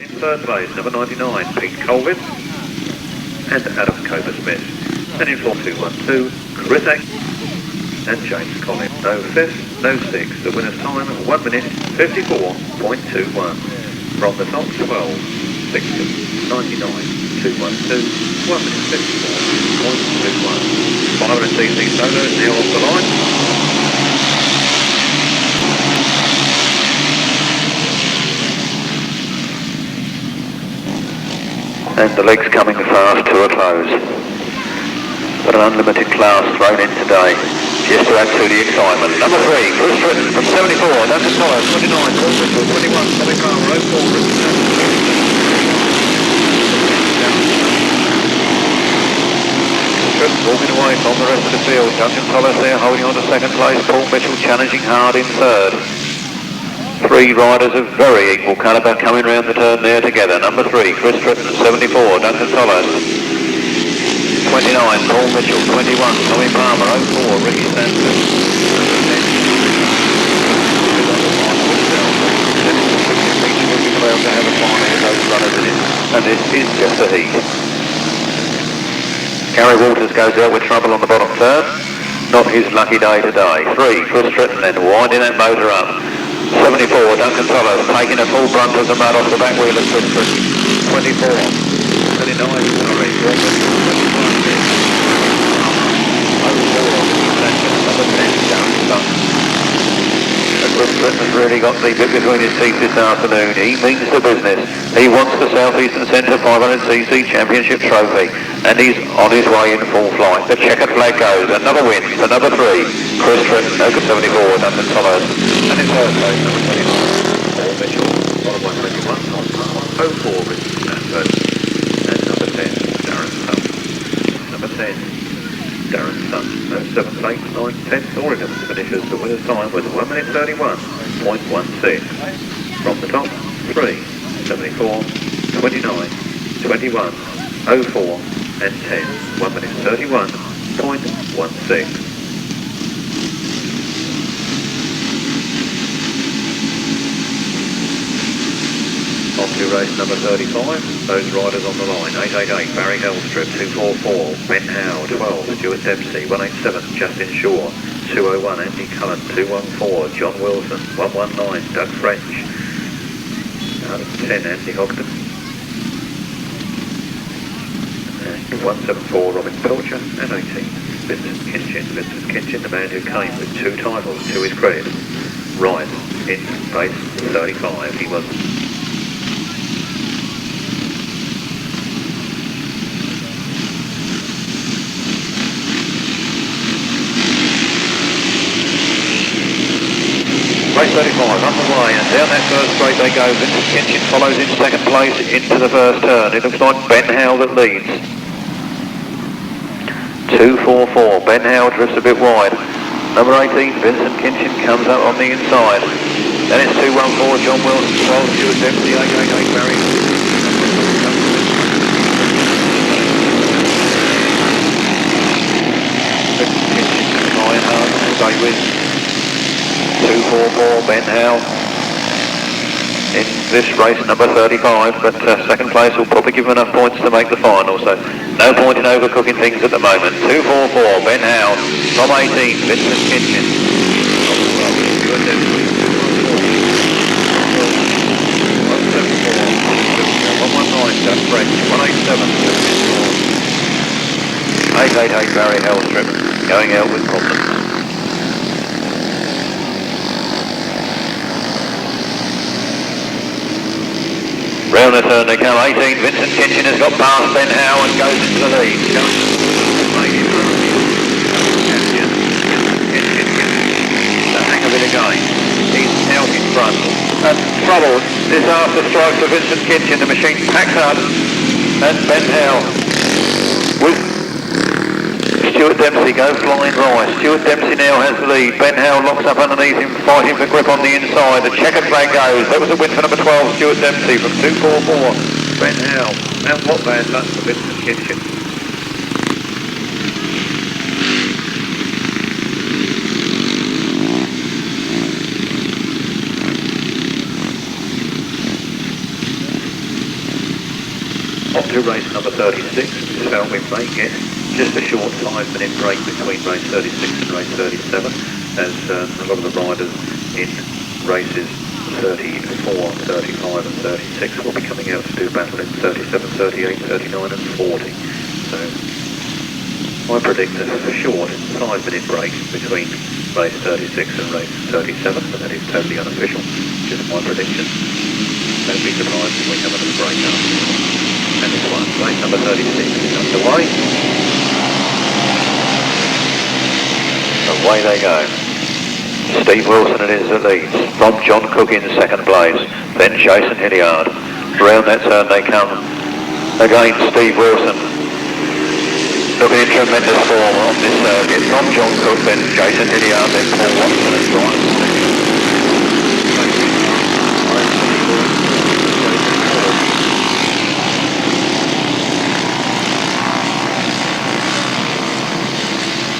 In third place, number 99, Pete Colvin and Adam Cover-Smith. And in 4-2-1-2, Chris X and James Collins. No fifth, no sixth. The winner's time, 1 minute 54.21. From the top, 12, 60, 99, 212, 1 minute 54.21. Follower and Tacey Solo is now off the line. And the legs coming fast to a close. But an unlimited class thrown in today, just to add to the excitement. Number 3, Grasstrack from 74, Duncan, Tolhurst, 29, Paul Mitchell, 21, Dominic, 04, walking away from the rest of the field. Duncan, Tolhurst there holding on to second place, Paul Mitchell challenging hard in third. 3 riders of very equal calibre coming round the turn there together. Number 3, Grasstrack 74, Duncan, Tolhurst. 29, Paul Mitchell, 21, Tommy Palmer, 04, Ricky Sandford. To have a final with those runners in it, and this is just a heat. Gary Waters goes out with trouble on the bottom turn, not his lucky day today. 3, Grasstrack then winding that motor up. 74, Duncan Tolhurst taking a full brunt of the mud off the back wheel of Grasstrack. 24, 29, sorry, Grasstrack has really got the bit between his teeth this afternoon. He means the business. He wants the South Eastern Centre 500cc Championship trophy, and he's on his way in full flight. The checkered flag goes. Another win for number 3, Grasstrack, 74, Duncan Tolhurst. And in third place, number 29, Paul Mitchell, followed by 21, 04, Ritchie, Sandford. And number 10, Darren Sutton. Number 10, Darren Sutton. No 7th place, 9th, 10th, or 11th finishes. The winner's time was 1 minute 31.16. From the top, 3, 74, 29, 21, 04, and 10. 1 minute 31.16. On to race number 35, those riders on the line. 888, Barry Hellstrip, 244, Ben Howe, 12, Stuart Dempsey, 187, Justin Shaw, 201, Andy Cullen, 214, John Wilson, 119, Doug French, out of 10, Andy Hogden, and 174, Robin Pilcher, and 18, Vincent Kinchin. Vincent Kinchin, the man who came with 2 titles to his credit, right in race 35. He was race 35 underway, and down that first straight they go. Vincent Kinchin follows in second place into the first turn. It looks like Ben Howe that leads. 244, Ben Howe drifts a bit wide. Number 18, Vincent Kinchin comes up on the inside. Then it's 214, John Wilson, 12, Stuart Dempsey, 888, Barry. Vincent Kinchin high and hard to stay with. 244, Ben Howe in this race number 35, but second place will probably give him enough points to make the final, so no point in overcooking things at the moment. 244, Ben Howe, from 18, Vincent Kinchin. 119, Doug French, 187, 888, Barry Hellstrip, going out with problems. Round the turn they come, 18, Vincent Kinchin has got past Ben Howe and goes into the lead. The hang of it again. He's now in front. And trouble, disaster strikes for Vincent Kinchin. The machine packs up, and Ben Howe with Stuart Dempsey go flying right. Stuart Dempsey now has the lead. Ben Howe locks up underneath him, fighting for grip on the inside. The checkered flag goes. That was a win for number 12, Stuart Dempsey from 244. Ben Howe. And what bad luck for Vincent Kinchin. Up to race number 36, we felt we may get just a short 5-minute break between race 36 and race 37, as a lot of the riders in races 34, 35 and 36 will be coming out to do battle in 37, 38, 39 and 40. So I predict a short 5-minute break between race 36 and race 37, but that is totally unofficial, just my prediction. Don't be surprised if we have another break now. And this one, race number 36 is underway. Away they go. Steve Wilson is the lead, from John Cook in second place, then Jason Hilliard. Round that turn they come. Again Steve Wilson, looking in tremendous form on this circuit. From John Cook, then Jason Hilliard, then Paul Watson and Brian.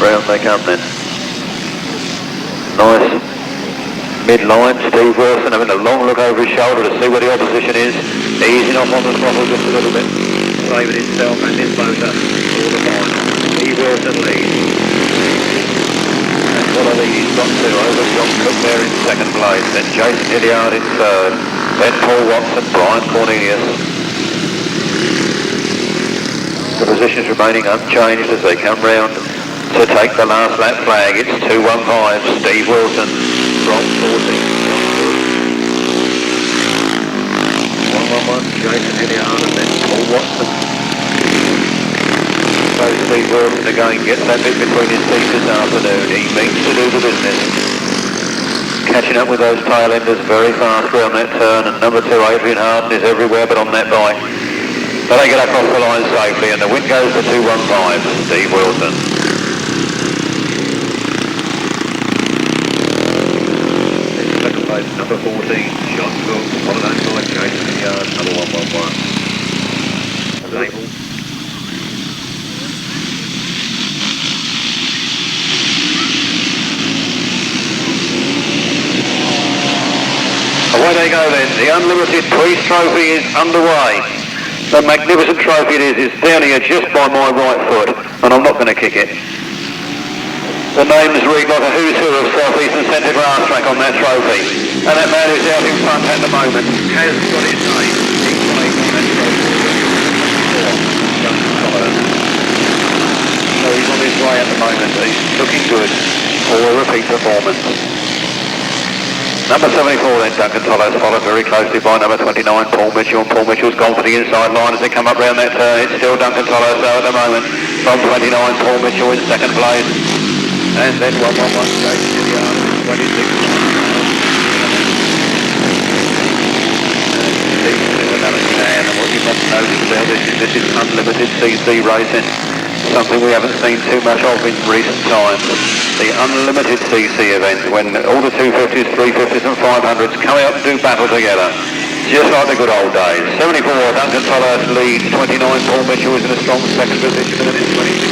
Round they come then. Nice mid-line, Steve Wilson having a long look over his shoulder to see where the opposition is. Easing off on the throttle just a little bit. Saving himself and his motor for the final. Steve Wilson leads. And what are these? He's got two over John Cook there in second place. Then Jason Hilliard in third. Then Paul Watson, Brian Cornelius. The positions remaining unchanged as they come round to take the last lap flag. It's 2-1-5, Steve Wilson from 14. 1-1-1, Jason Hilliard and then Paul Watson. So Steve Wilson again gets that bit between his teeth this afternoon. He means to do the business. Catching up with those tail enders very fast around that turn, and number 2 Adrian Harden is everywhere but on that bike. But they get across the line safely and the win goes to 2-1-5, Steve Wilson. Number 14, Shaun Cook, followed on by Jason Hilliard, number 1-1-1. Label. Away they go then, the Unlimited Priest Trophy is underway. The magnificent trophy it is down here just by my right foot, and I'm not going to kick it. The names read like a who's who of South East and Centre Grasstrack on that trophy. And that man who's out in front at the moment has got his name. He's playing on that trophy. So he's on his way at the moment. He's looking good for a repeat performance. Number 74 then, Duncan Tolhurst, followed very closely by number 29, Paul Mitchell. And Paul Mitchell's gone for the inside line as they come up round that turn. It's still Duncan Tolhurst though at the moment. From 29, Paul Mitchell in second place. And then 1-1-1, Jason Hilliard, 26. And what you must notice there, this is unlimited CC racing. Something we haven't seen too much of in recent times. The unlimited CC event, when all the 250s, 350s and 500s come out and do battle together. Just like the good old days. 74, Duncan Tolhurst leads. 29, Paul Mitchell is in a strong second position, and it's 26.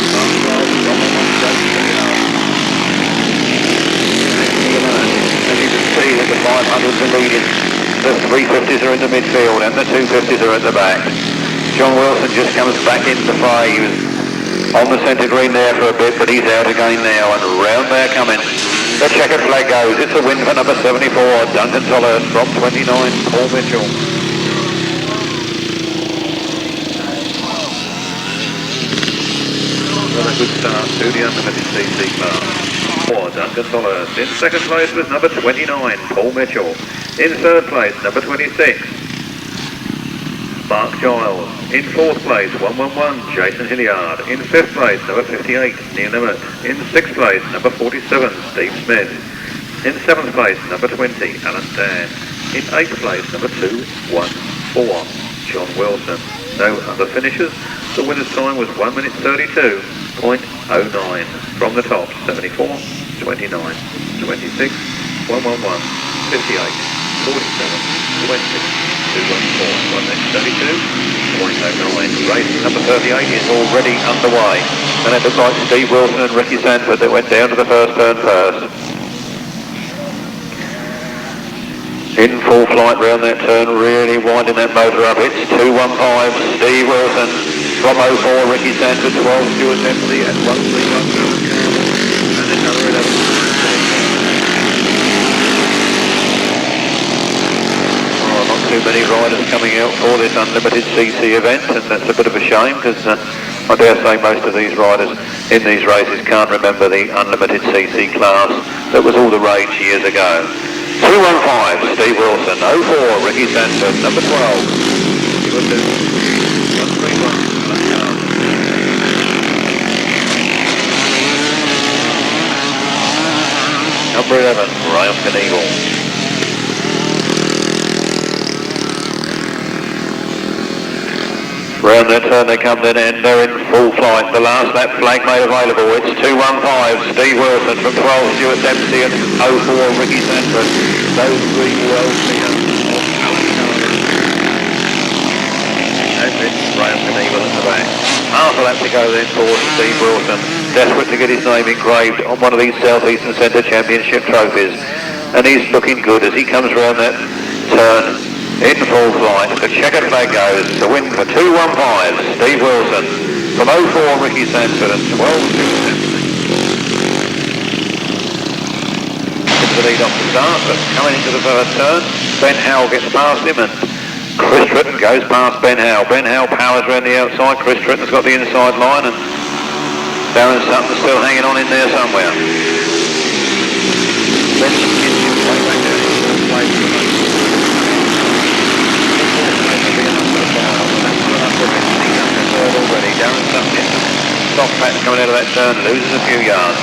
As you can see, the 500s are leading, the 350s are in the midfield and the 250s are at the back. John Wilson just comes back into the fray. He was on the centre green there for a bit, but he's out again now, and round they're coming. The checkered flag goes. It's a win for number 74, Duncan Tolhurst, from 29, Paul Mitchell. What a good start to the Unlimited CC class. Duncan Tolhurst. In second place was number 29, Paul Mitchell. In third place, number 26, Mark Giles. In fourth place, 1-1-1, Jason Hilliard. In fifth place, number 58, Neil Emmett. In sixth place, number 47, Steve Smith. In seventh place, number 20, Alan Dan. In eighth place, number 2-1-4, John Wilson. No other finishers. The winner's time was 1 minute 32.09. From the top, 74, 29, 26, 1-1-1, 58, 47, 20, 2-1-4, 1 minute 32.09. Race number 38 is already underway. And it looks like Steve Wilson and Ricky Sandford that went down to the first turn first. In full flight round that turn, really winding that motor up. It's 215, Steve Wilson. From 04, Ricky Sandford, 12, Stuart Dempsey, and 131. And then number 11. Oh, not too many riders coming out for this unlimited CC event, and that's a bit of a shame because I dare say most of these riders in these races can't remember the unlimited CC class that was all the rage years ago. 215, Steve Wilson. 04, Ricky Sandford. Number 12. He was 131. Number 11, Graham Knievel. Round that turn they come then, and they're in full flight. The last lap flag made available. It's 215, Steve Wilson from 12, Stuart Dempsey, and 04, Ricky Sandford. Those three well clear. And it's Graham Knievel at the back. Half a lap to go then for Steve Wilson. Desperate to get his name engraved on one of these South Eastern Centre Championship trophies. And he's looking good as he comes round that turn. In full flight, the checkered flag goes. The win for 215, Steve Wilson. From 04, Ricky Sandford, and 12, Stuart Dempsey. Into the lead off the start, but coming into the first turn, Ben Howe gets past him, and Chris Tritton goes past Ben Howe. Ben Howe powers around the outside. Chris Tritton's got the inside line, and Darren Sutton's still hanging on in there somewhere. Then Kinchin way back down into the place for the moment. Already. Darren Sutton gets a soft patch coming out of that turn, loses a few yards.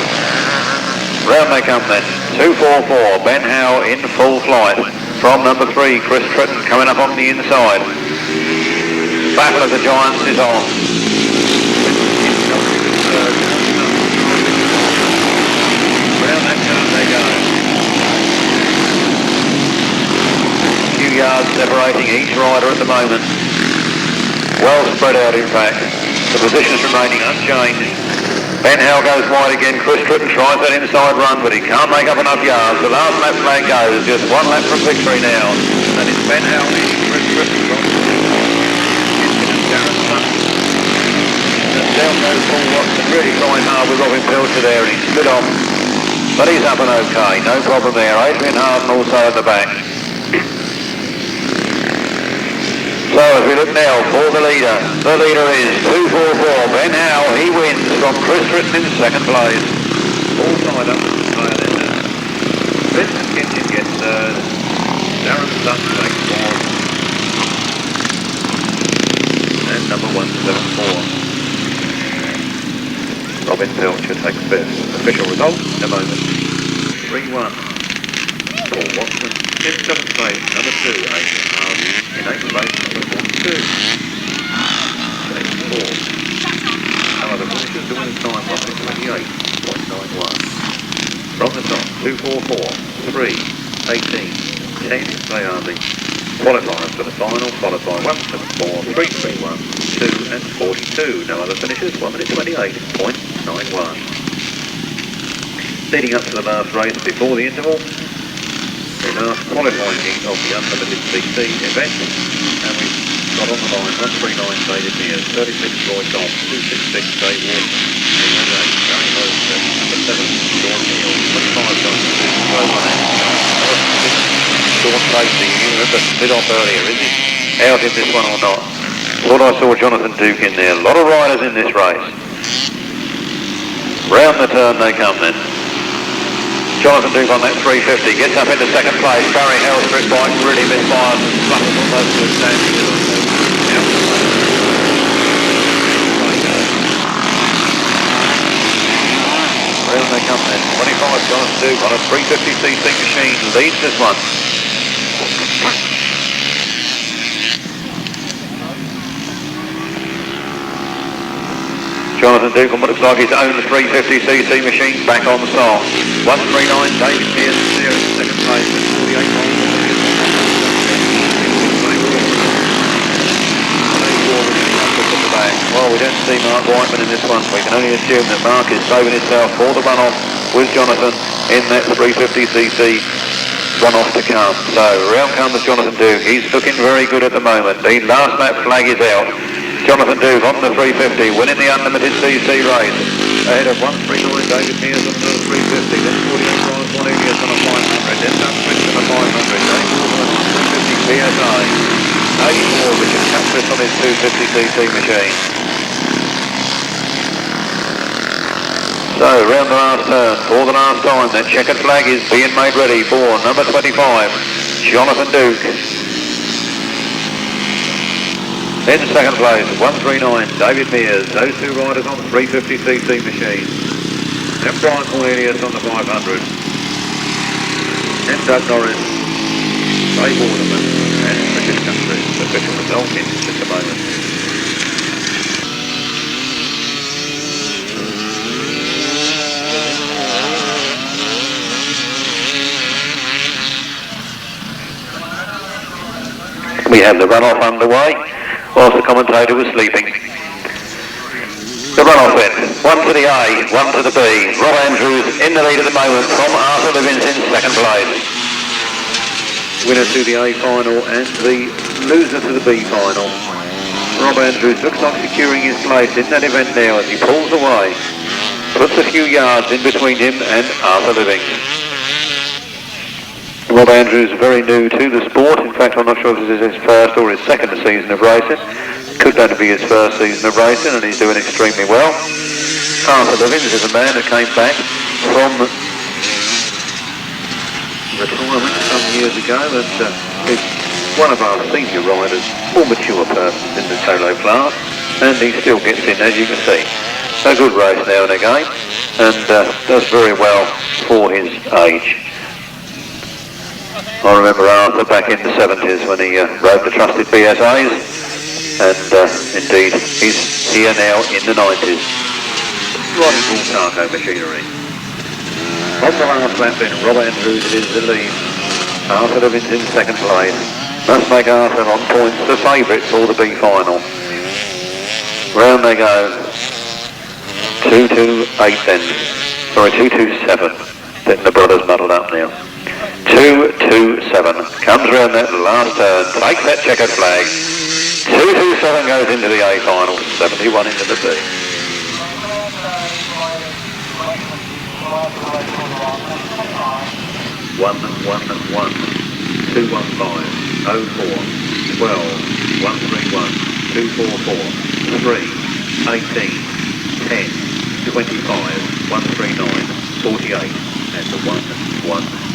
Round they come then. 244, Ben Howe in full flight. From number 3, Chris Tritton coming up on the inside. Battle of the Giants is on. Round that turn they go. A few yards separating each rider at the moment. Well spread out in fact. The positions remaining unchanged. Ben Howe goes wide again. Chris Tritton tries that inside run, but he can't make up enough yards. The last lap flag goes. Just one lap from victory now. And it's Ben Howe leading Chris Tritton from Kinchin and Darren Sutton. And down goes Paul Watson, really trying hard with Robin Pilcher there, and he stood off. But he's up and okay, no problem there. Adrian Harden also at the back. So as we look now for the leader is 244, Ben Howe. He wins from Chris Tritton in second place. All tied up with the player then. Vincent Kinchin gets third. Darren Sutton takes fourth. And number 174. Robin Pilcher takes fifth. Official result in a moment. 3-1. Paul Watson in seventh place. Number 2, Adrian Harden. In 8th place, number 42. James Paul. However, finishes doing his time by 28.91. From the top, 244, 3, 18, 10, they are the qualifiers for the final, followed by 174, 331, 2 and 42. No other finishes, 1 minute 28.91. Leading up to the last race before the interval, the last qualifying heat of the unlimited CC event, and we've got on the line 139 David Mears, 36 Roy Tom, 266 Dave Walton, 208 Gary Hurst, number 7 Sean Neal, 25 Duncan, 201 Sean Tacey. You remember split off earlier, is he out in this one or not? Thought I saw Jonathan Duke in there. A lot of riders in this race. Round the turn they come then. Jonathan Duke on that 350, gets up into second place. Barry Hellstrip bike really misfires and flutters almost to a standstill. Round they come then. 25 Jonathan Duke on a 350cc machine leads this one. Jonathan Duke on what looks like his own 350cc machine back on the song. 139 David Mears there in second place with 48 miles. Well, we don't see Mark Whiteman in this one. We can only assume that Mark is saving himself for the run-off with Jonathan in that 350cc runoff to come. So round comes Jonathan Duke. He's looking very good at the moment. The last lap flag is out. Jonathan Duke on the 350, winning the unlimited CC race. Ahead of 139 David Mears on the 350, then 48 Brian Cornelius on a 500, then Duncan on a 500, Dave Wilson on a 350 PSI, 84 Richard Camier on his 250cc machine. So round the last turn, for the last time, that checkered flag is being made ready for number 25, Jonathan Duke. In second place, 139, David Mears, those two riders on the 350cc machine. Then Brian Cornelius on the 500. Then Doug Norris, Dave Waterman, and Richard Country, the official result in just a moment. We have the runoff underway, whilst the commentator was sleeping. The runoff then, one to the A, one to the B. Rob Andrews in the lead at the moment from Arthur Livins in second place. Winner to the A final and the loser to the B final. Rob Andrews looks like securing his place in that event now as he pulls away. Puts a few yards in between him and Arthur Livins. Rob Andrews is very new to the sport. In fact, I'm not sure if this is his first or his second season of racing. Could only be his first season of racing, and he's doing extremely well. Arthur Livins is a man who came back from retirement some years ago, and is one of our senior riders, more mature persons in the solo class, and he still gets in, as you can see. A good race now and again, and does very well for his age. I remember Arthur back in the 70s when he rode the trusted BSAs, and indeed he's here now in the 90s. Riding full cargo machinery. On the last lap then, Rob Andrews is the lead. Arthur Livins in second place. Must make Arthur on points the favourite for the B final. Round they go. 228 then. Sorry, 227. Getting the brothers muddled up now. 227 comes around that last turn, takes that checkered flag. 227 goes into the A final, 71 into the B. 111 215 04 12 131 244 3 18 10 25 139 48 and the 119.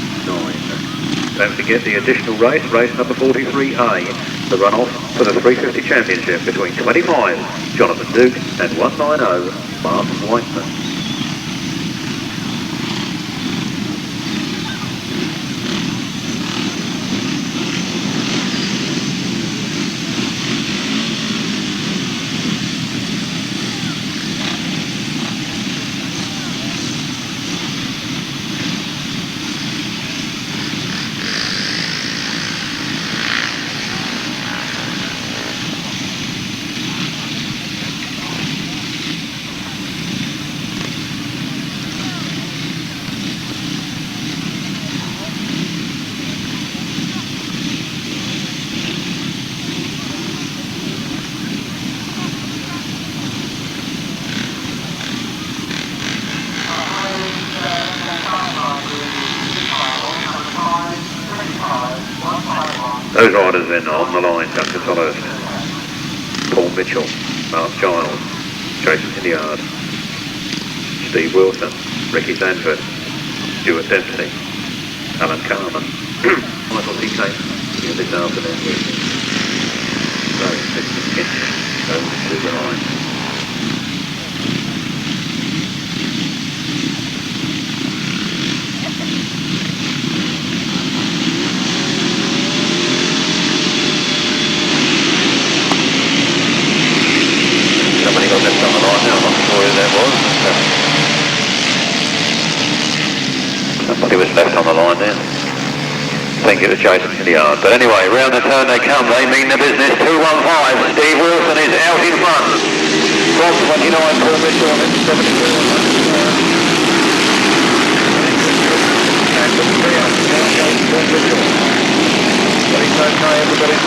Don't forget the additional race, race number 43A, the runoff for the 350 Championship between 25, Jonathan Duke, and 190, Martin Whiteman. Those riders then on the line: Duncan Tolhurst, Paul Mitchell, Mark Giles, Jason Hilliard, Steve Wilson, Ricky Sandford, Stuart Dempsey, Alan Carman, Michael T. here this afternoon. So, this is Kinchin, goes to the line. Somebody got left on the line now, I'm not sure who that was. Somebody was left on the line there. I think it was Jason Hilliard. But anyway, round the turn they come, they mean the business. 215, Steve Wilson is out in front. From 29, Paul Mitchell and 72.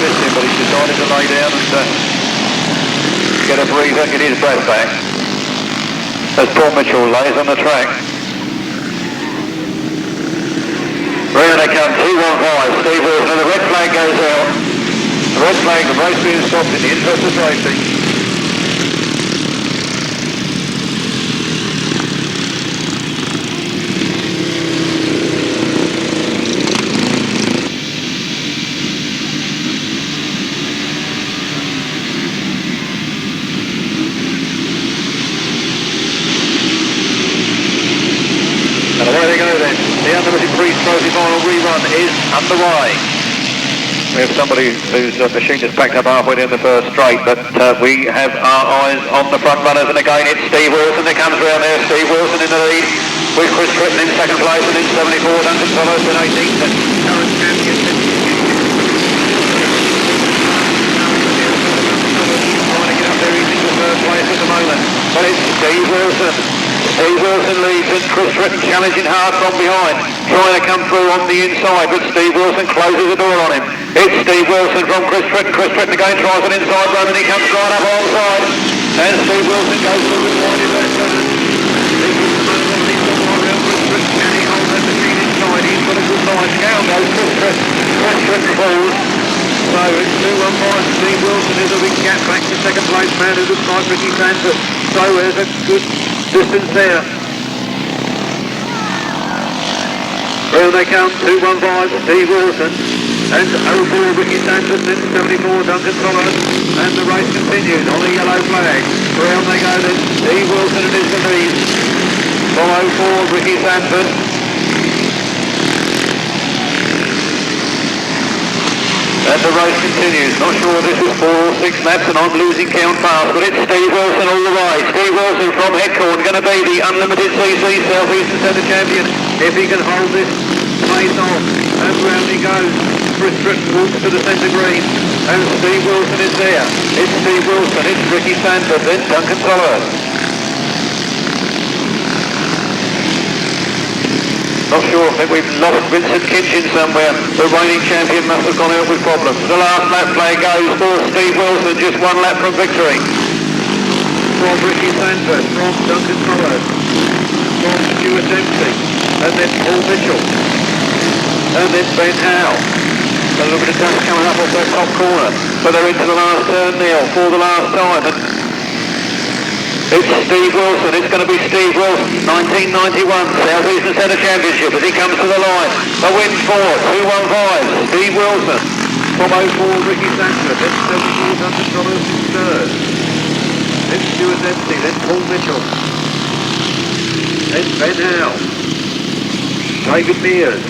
missed him, but he's decided to lay down and get a breather, get his breath back. As Paul Mitchell lays on the track. Round they come, 215, Steve Wilson, and the red flag goes out. The red flag, the race being stopped in the interest of racing. And away they go then. The unlimited pre-trophy final rerun is underway. We have somebody whose machine is packed up halfway down the first straight, but we have our eyes on the front runners, and again it's Steve Wilson that comes around there. Steve Wilson in the lead, with Tritton in second place, and in 74, Duncan Tolhurst in 18th, and Darren Camier trying to get up there, he's in the first place at the moment, but it's Steve Wilson. Steve Wilson leads and Tritton challenging hard from behind, trying to come through on the inside, but Steve Wilson closes the door on him. It's Steve Wilson from Tritton. Tritton again tries an inside run and he comes right up onside. And Steve Wilson goes through with wide in that turn. Steve Wilson runs on the inside around Tritton. Can he hold that machine inside? He's got a good line. Down goes Tritton falls. So it's 215. Steve Wilson is a big gap back to second place man who looks like Ricky Sandford. So there's a good distance there. Round they come, 215, Steve Wilson. And 04, Ricky Sandford, then 74, Duncan Tolhurst. And the race continues on a yellow flag. Round they go then, Steve Wilson and is the lead. From 04, Ricky Sandford. And the race continues. Not sure this is 4 or 6 laps and I'm losing count fast, but it's Steve Wilson all the way. Steve Wilson from Headcorn, going to be the unlimited CC South Eastern Centre champion if he can hold this pace off. And round he goes. Tritton walks to the centre green. And Steve Wilson is there. It's Steve Wilson, it's Ricky Sandford, then Duncan Tolhurst. Not sure, I think we've lost Vincent Kinchin somewhere. The reigning champion must have gone out with problems. The last lap flag goes for Steve Wilson, just 1 lap from victory. From Ricky Sandford, from Duncan Tolhurst, from Stuart Dempsey, and then Paul Mitchell, and then Ben Howe. A little bit of dust coming up off that top corner, but they're into the last turn now for the last time. And it's Steve Wilson, it's going to be Steve Wilson, 1991 South Eastern Centre Championship as he comes to the line. The win for 215, Steve Wilson. From 04, Ricky Sandford, then 74, Duncan Tolhurst in third. Then Stuart Dempsey, then Paul Mitchell. Then Ben Howe. David Mears.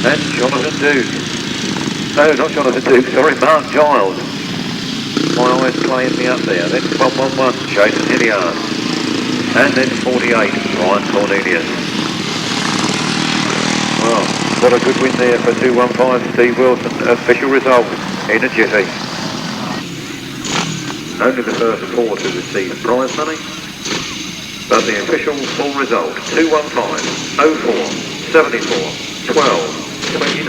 And Jonathan Duke. No, not Jonathan Duke, sorry, Mark Giles. My eyes playing me up there. Then 111, Jason Hilliard. And then 48, Ryan Cornelius. Well, what a good win there for 215, Steve Wilson. Official result in a jiffy. Only the first 4 to receive prize money. But the official full result, 215, 04, 74, 12, 29,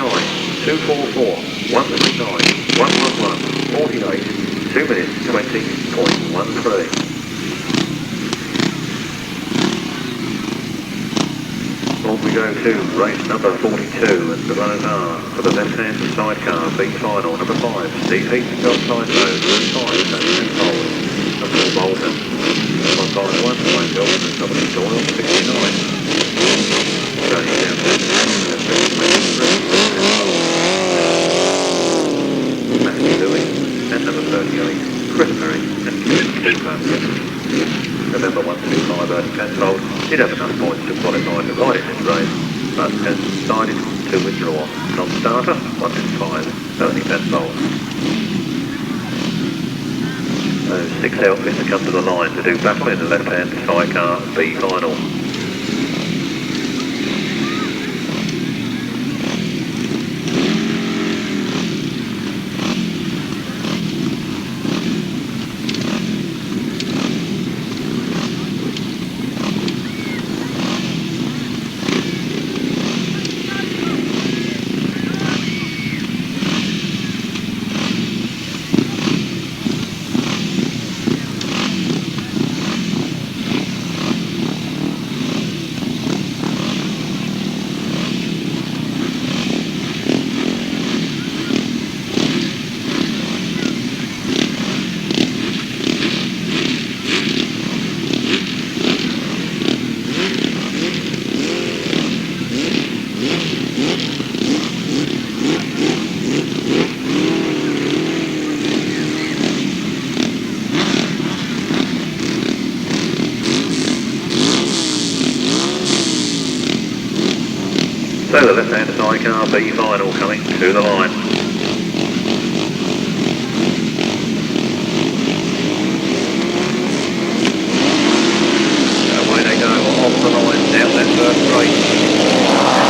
244, 139, 111, 48, 2 minutes 20.13. On we go to race number 42, and the runners are for the left-hand sidecar, B final, number 5, Steve Heaton, outside road, number 5, Penfold, number 4, Bolton, number 5, 1, Wayne Johnson, and Dominic Doyle, 69. Going down to Matthew Louis, and number 38, Chris Murray, and November 125 Penfold did have enough points to qualify to ride in this race, but has decided to withdraw. Non-starter, 125, Tony Penfold. Those 6 outfits have come to the line to do battle in the left-hand sidecar B final. So the left-hand sidecar B final coming to the line. Away they go off the line down that first straight.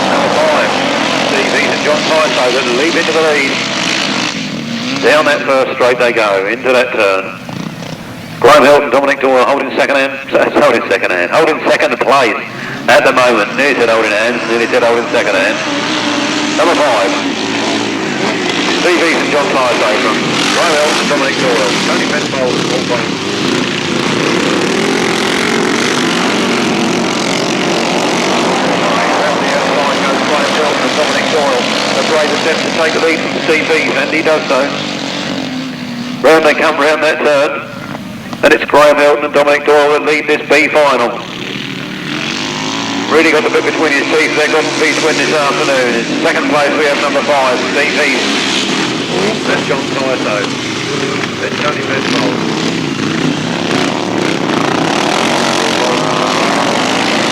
Number 5, Davies and John Tyso that leap into the lead. Down that first straight they go into that turn. Hilton, Dominic Doyle holding second place at the moment. Nearly said holding hands, nearly said holding second hand. Number 5, Davies and John Tyso from Hilton, Dominic Doyle. Tony Penfold and Paul Bond. Hilton and Dominic Doyle. The brave attempt to take the lead from CBs, and he does so. Round they come round that turn. And it's Hilton and Dominic Doyle that lead this B final. Really got the bit between his teeth. They've got to be twin this afternoon. In second place we have number 5, Steve Heath. That's John Tyso. That's Tony Penfold.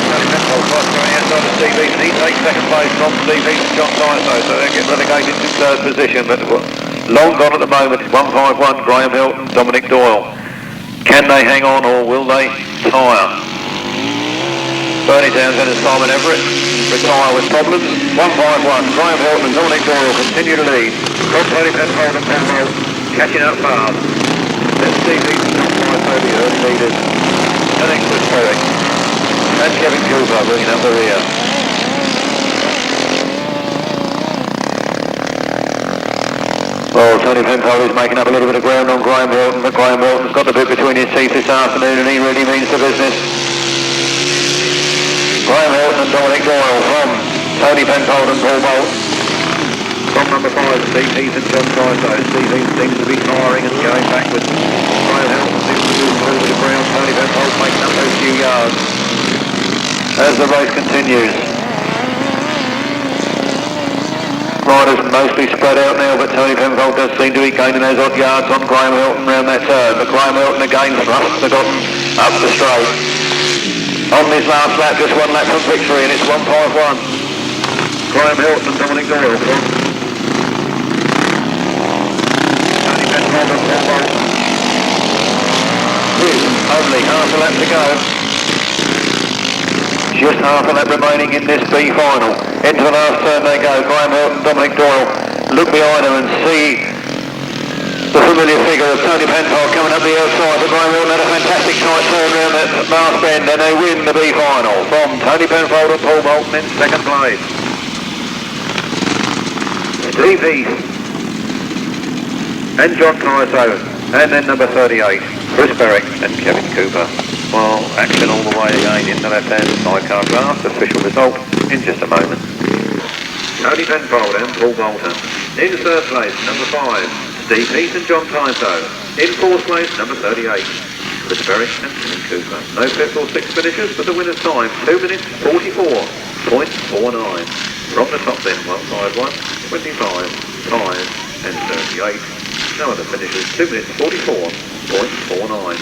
Tony Penfold tries to go outside of Steve Heath, and he takes second place from Steve Heath and John Tyso. So they get relegated to third position. But long gone at the moment. It's 151, Hilton, Dominic Doyle. Can they hang on or will they tire? Bernie Townsend and Simon Everett retire with problems. 151, Hilton and Dominic Doyle continue to lead. From Tony Penfold and Penfold catching up fast. Then Steve Heath and John Tyso the early leaders. And then Chris Perry and Kevin Cooper bringing up the rear. Well, Tony Penfold is making up a little bit of ground on Hilton, but Hilton's got the bit between his teeth this afternoon and he really means the business. Hilton and Dominic Doyle from Tony Penfold and Paul Bolt. From number 5, Steve Heath and John Tyso. Steve Heath seems to be tiring and going backwards. Hilton seems to lose a little bit of ground. Tony Penfold making up those few yards as the race continues. Riders mostly spread out now, but Tony Penfold does seem to be gaining those odd yards on Hilton round that turn. But Hilton again thrusts the Gotten up the straight. On this last lap, just one lap from victory, and it's 151. Hilton and Dominic Doyle from Tony Penfold and Paul Bolt. Only half a lap to go. Just half a lap remaining in this B final. Into the last turn they go. Hilton, Dominic Doyle look behind them and see the familiar figure of Tony Penfold coming up the outside. But Hilton had a fantastic tight turn around that last bend and they win the B final from Tony Penfold and Paul Bolton in second place. Steve Heath and John Tyso, and then number 38, Chris Berwick and Kevin Cooper. Well, action all the way again in the left-hand sidecar class. Official result in just a moment. Tony Penfold and Paul Bolton. In third place, number 5, Steve Heath and John Tyso. In fourth place, number 38, Chris Berwick and Kevin Cooper. No 5th or 6th finishers, but the winner's time, 2 minutes 44.49. From the top then, 151, 25, 5 and 38. No other finishers, 2 minutes 44.49.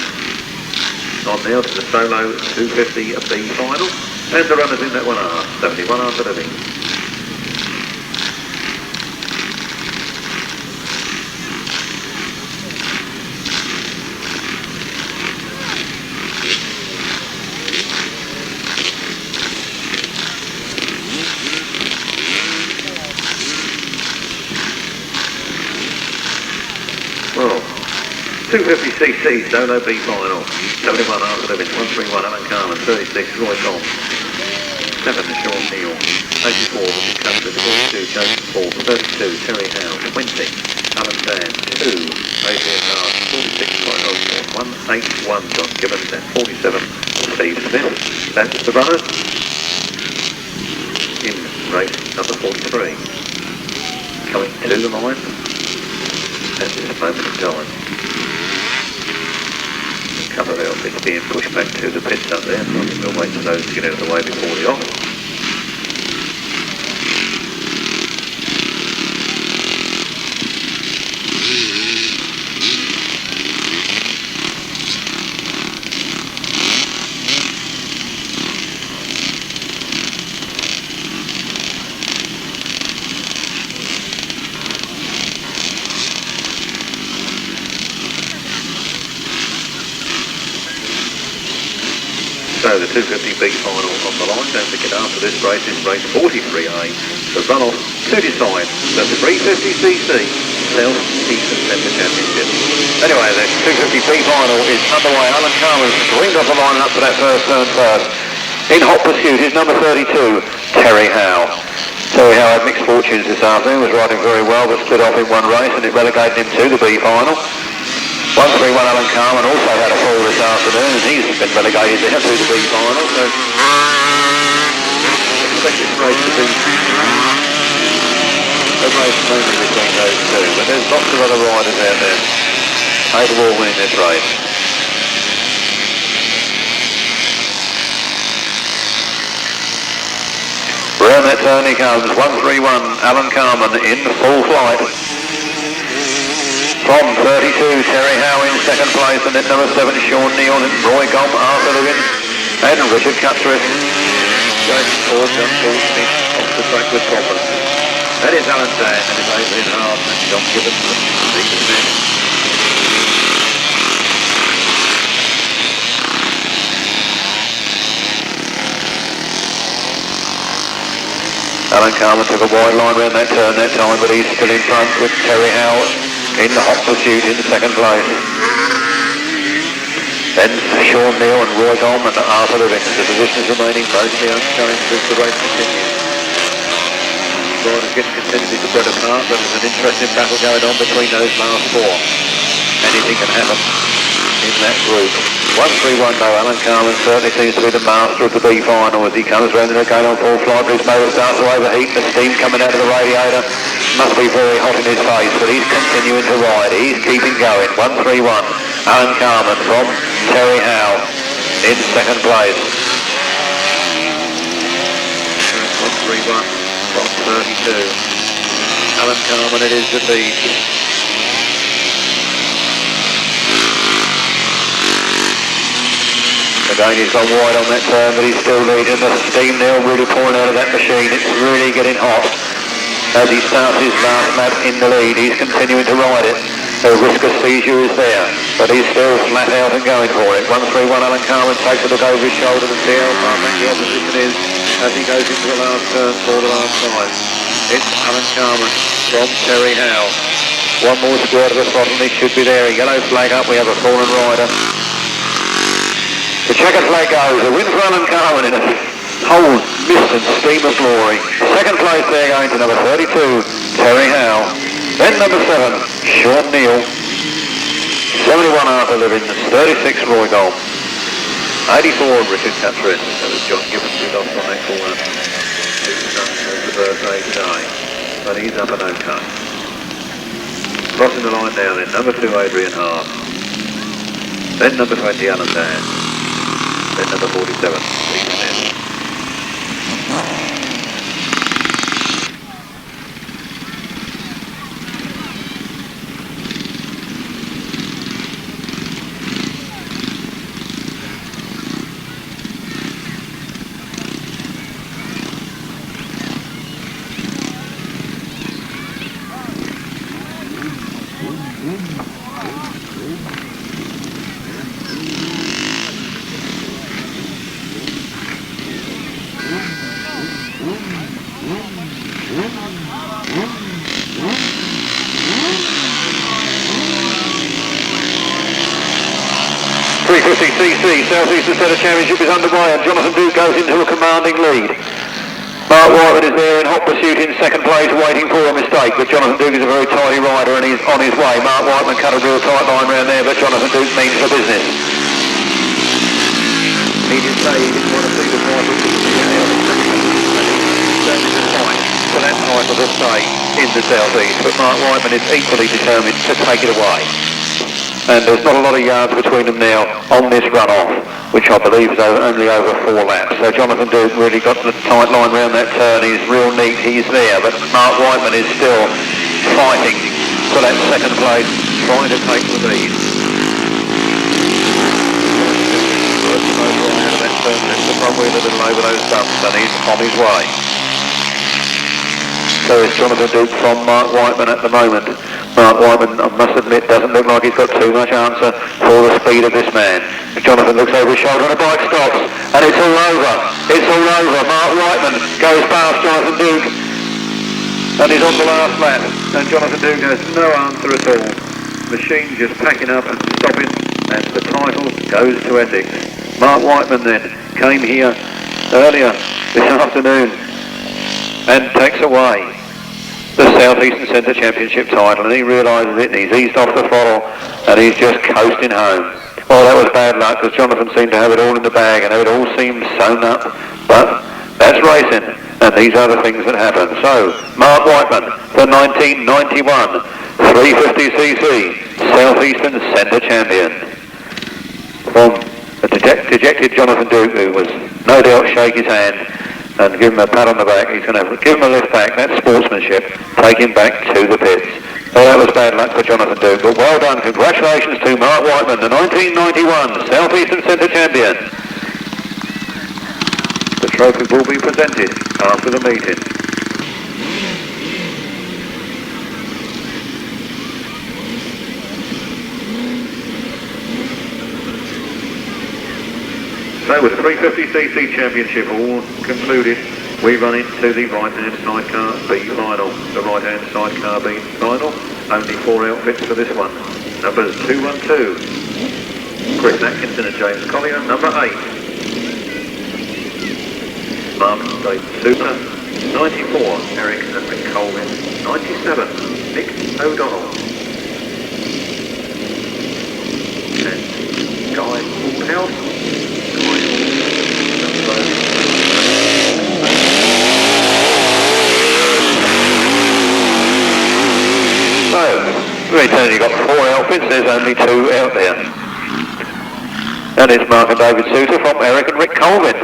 On now to the solo 250 B final, and the runners in that one are 71 after living. Well, 250cc solo B final. 71 after living, 131 Alan Carmen, 36 Roy Tom, 7 Shaun Neal, 84 Richard Custer, 42 Jason Paul, 32 Terry Howe, 20 Alan Dan, 2 Adrian Hart, 46 Brian Osborne, 181 John Gibbons and 47 Steve Smith. That's the runners in race number 43. Coming to the line at this moment in time. A couple of the outfits being pushed back to the pits up there, so I think we'll wait for those to get out of the way before the off. So the 250B final on the line. Don't forget after this race is race 43A. The run-off to decide the 350cc South Eastern Centre Championship. Anyway, the 250B final is underway. Alan Carmen's greened off the line up to that first turn first. In hot pursuit is number 32, Terry Howe. Terry Howe had mixed fortunes this afternoon, was riding very well but split off in one race and it relegated him to the B final. 131 Alan Carmen also had a fall this afternoon and he's been relegated there to the B final, so expect this race to be a race mainly between those two, but there's lots of other riders out there capable of winning this race. Round that turn he comes, 131 Alan Carmen in full flight. From 32, Terry Howe in second place, and then number 7, Shaun Neal, and Roy Gomb, Arthur Lewin, and Richard Cutthrift. Going forward, Duncan off the track with confidence. That is Alan Dan, and his 18 half, and John Gibbons, and Deacon Men. Alan Carmen took a wide line around that turn that time, but he's still in front with Terry Howe in the hot pursuit in second place. Then Shaun Neal and Roy Gomb and Arthur Lewin. The positions remaining mostly unchanged as the race continues. Riders getting continually to spread apart, but there's an interesting battle going on between those last four. Anything can happen in that group. 131 though, Alan Carmen certainly seems to be the master of the B final as he comes round and again on full flight, but his motor starts to overheat, the steam coming out of the radiator must be very hot in his face, but he's continuing to ride, he's keeping going. 131, Alan Carmen from Terry Howe in second place. 131 from 32, Alan Carmen it is that leads. Again, he's gone wide on that turn, but he's still leading. The steam now really pouring out of that machine. It's really getting hot. As he starts his last lap in the lead, he's continuing to ride it. The risk of seizure is there, but he's still flat out and going for it. 131 Alan Carmen takes a look over his shoulder to see how far back the opposition is as he goes into the last turn for the last time. It's Alan Carmen from Terry Howe. One more square to the throttle and he should be there. A yellow flag up, we have a fallen rider. The checkered flag goes, a win for Alan Carmen in a whole mist and steam of glory. Second place there going to number 32, Terry Howe. Then number 7, Shaun Neal. 71 Arthur Lewin, 36 Roy Gomb. 84 Richard Cutthrift. That was John Gibbons who lost on that corner. His birthday today, but he's up and okay. Crossing the line now then, number 2 Adrian Hart. Then number 20 Alan Dan. Then number 47, Stephen Smith. 350cc South Eastern Centre Championship is underway and Jonathan Duke goes into a commanding lead. Mark Whiteman is there in hot pursuit in second place waiting for a mistake, but Jonathan Duke is a very tidy rider and he's on his way. Mark Whiteman cut a real tight line round there, but Jonathan Duke means for business. He did say he didn't want to see the rider for that type of a stay in the South East, but Mark Whiteman is equally determined to take it away. And there's not a lot of yards between them now on this run-off, which I believe is only over 4 laps. So Jonathan Duke really got the tight line around that turn. He's real neat, he's there, but Mark Whiteman is still fighting for that second place, trying to take the lead. Probably a little over those bumps, and he's on his way. So it's Jonathan Duke from Mark Whiteman at the moment. Mark Wyman, I must admit, doesn't look like he's got too much answer for the speed of this man. Jonathan looks over his shoulder and the bike stops, and it's all over. It's all over. Mark Wyman goes past Jonathan Duke, and he's on the last lap, and Jonathan Duke has no answer at all. Machine just packing up and stopping, and the title goes to Essex. Mark Wyman then came here earlier this afternoon and takes away the South Eastern Centre Championship title, and he realises it, and he's eased off the throttle, and he's just coasting home. Well, that was bad luck, because Jonathan seemed to have it all in the bag, and it all seemed sewn up, but that's racing, and these are the things that happen. So, Mark Wyman, the 1991 350cc South Eastern Centre Champion. From a dejected Jonathan Duke, who was no doubt shake his hand and give him a pat on the back. He's going to give him a lift back. That's sportsmanship. Take him back to the pits. Oh, that was bad luck for Jonathan Duke, but well done. Congratulations to Mark Wyman, the 1991 South Eastern Centre Champion. The trophy will be presented after the meeting. So with the 350cc championship all concluded, we run into the right-hand sidecar B final. The right-hand sidecar B final, only 4 outfits for this one. Numbers 212, Chris Atkinson and James Collier. Number 8, Mark David Super. 94, Eric and Mick Colvin. 97, Nick O'Donnell. And Guy Woodhouse. So, very telling you got 4 outfits, there's only 2 out there. And it's Mark and David Souter from Eric and Rick Colvin.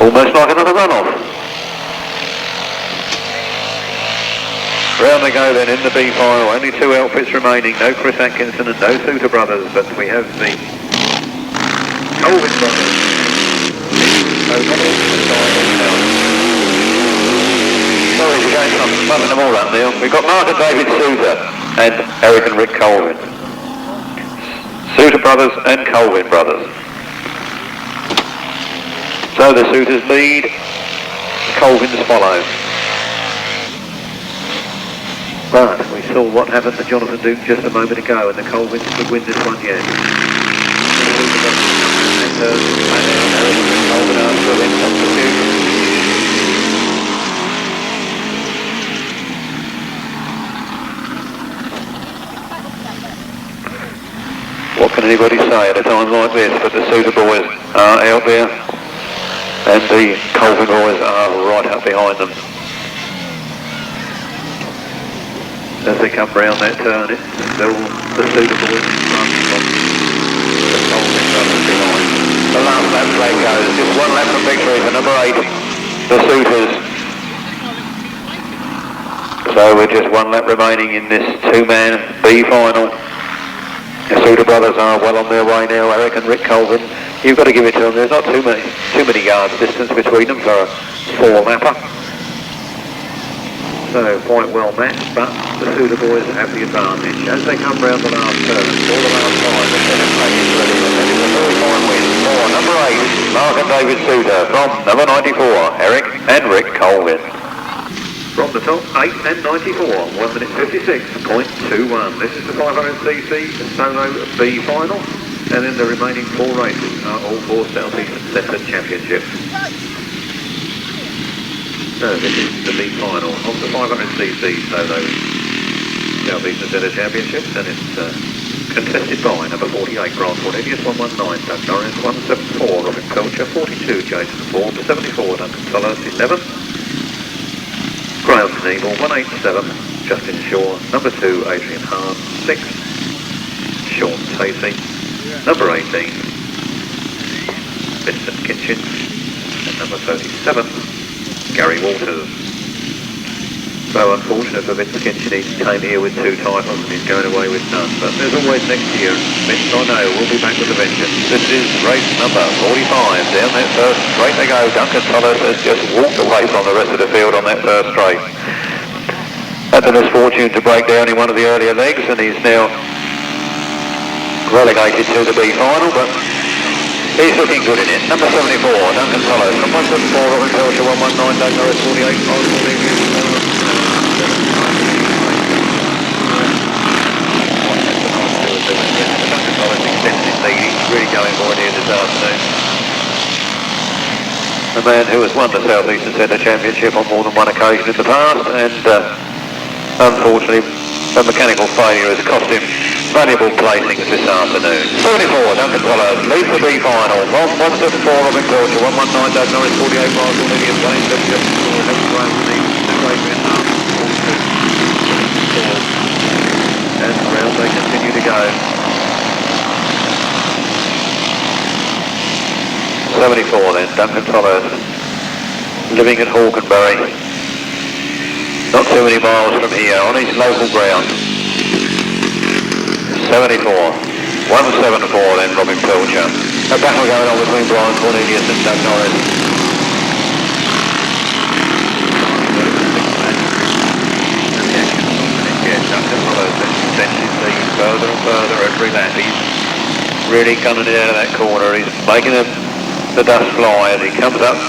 Almost like another runoff. Round they go then in the B final, only 2 outfits remaining, no Chris Atkinson and no Souter brothers, but we have the Colvin brothers. Sorry, we're going from muffing them all up now. We've got Mark and David Souter and Eric and Rick Colvin. Souter brothers and Colvin brothers. So the Souters lead, the Colvins follow. But we saw what happened to Jonathan Duke just a moment ago, and the Colvins could win this one yet. What can anybody say at a time like this? But the Souter boys are out there, and the Colvin boys are right up behind them. As they come round that turn, it's still the Souter boys in front of the Colvin brothers behind. The last lap flag goes, just 1 lap from victory for number 8, the Souters. So we're just 1 lap remaining in this 2-man B final. The Souter brothers are well on their way now, Eric and Rick Colvin. You've got to give it to them, there's not too many yards distance between them for a 4-lapper. So quite well matched, but the Souter boys have the advantage. As they come round the last turn, for the last time, the second place is ready, and that is a very fine win for number 8, Mark and David Souter, from number 94, Eric and Rick Colvin. From the top, 8 and 94, 1 minute 56.21. This is the 500cc solo B final, and then the remaining 4 races are all for South Eastern Centre Championships. So this is the B final of the 500cc solo South Eastern Centre Championships, and it's contested by number 48, Grant Cornelius, 119, Doug Norris, 174, Robin Pilcher, 42, Jason Ford, 74, Duncan Tolhurst, 11. Graham Kniebel, 187, Justin Shaw, number 2, Adrian Hahn, 6, Shaun Tacey, number 18, Vincent Kinchin, and number 37, Gary Walters. So unfortunate for Vincent Kinchin, he came here with 2 titles and he's going away with none, but there's always next year. Vince, I know, we'll be back with a vengeance. This is race number 45. Down that first straight they go. Duncan Tolhurst has just walked away from the rest of the field on that first straight. had the misfortune to break down in one of the earlier legs, and he's now relegated to the B final, but he's looking good in it. Number 74, Duncan follows. From 174, Robin Pilcher, 119, Tolhurst, 48, Duncan follows extends his lead. He's really going for it here this afternoon. A man who has won the South Eastern Centre Championship on more than one occasion in the past, and unfortunately a mechanical failure has cost him valuable placings this afternoon. 74, Duncan Tolhurst leads the B final. 174, Robin Pilcher, 119, Doug Norris, 48 miles, Julian, Giles, Dempsey, and round they continue to go. 74 then, Duncan Tolhurst, living at Hawkenbury, not too many miles from here, on his local ground. 74, 174 then, Robin Pilcher. A battle going on between Brian Cornelius and Doug Norris. Yes, Duncan Tolhurst extends his lead further and further every lap. He's really gunning it out of that corner. He's making the dust fly as he comes up.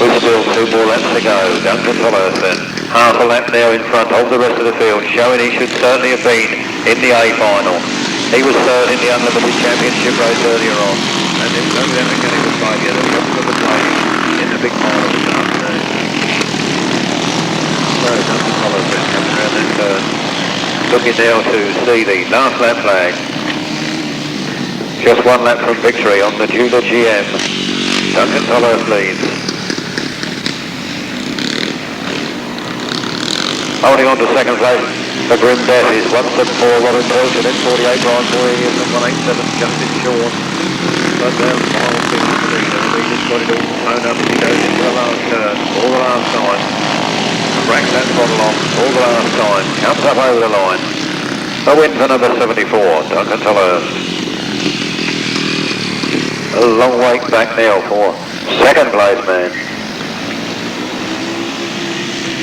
With still 2 more laps to go. Duncan Tolhurst then, half a lap now in front of the rest of the field, showing he should certainly have been in the A final. He was third in the Unlimited Championship race earlier on, and it was only that mechanical failure that helped him to play in the big final this afternoon. So Duncan Tolhurst then coming around that turn, looking now to see the last lap flag. Just 1 lap from victory on the Julian GM. Duncan Tolhurst leads. Holding on to second place, the grim Davies, 174, Robin Pilcher, then 48, Brian Cornelius, and 187, Justin Shaun. But down mile 53, and the leader's got it all sewn up as he goes into the last turn, all the last time. Cracks that throttle off, all the last time, comes up over the line. A win for number 74, Duncan Tolhurst. A long way back now for second place man.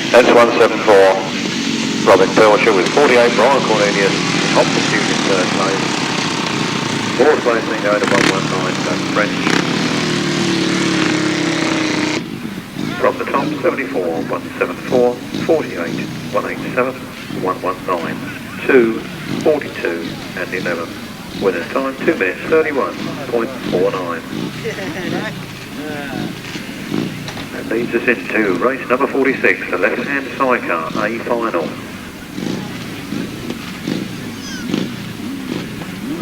That's 174, Robin Pilcher with 48, Brian Cornelius, top pursuit in third place. Fourth place then going to 119, Doug French. From the top, 74, 174, 48, 187, 119, 2, 42 and 11. Winner's time, 2 minutes, 31.49. That leads us into race number 46, the left-hand sidecar, A final.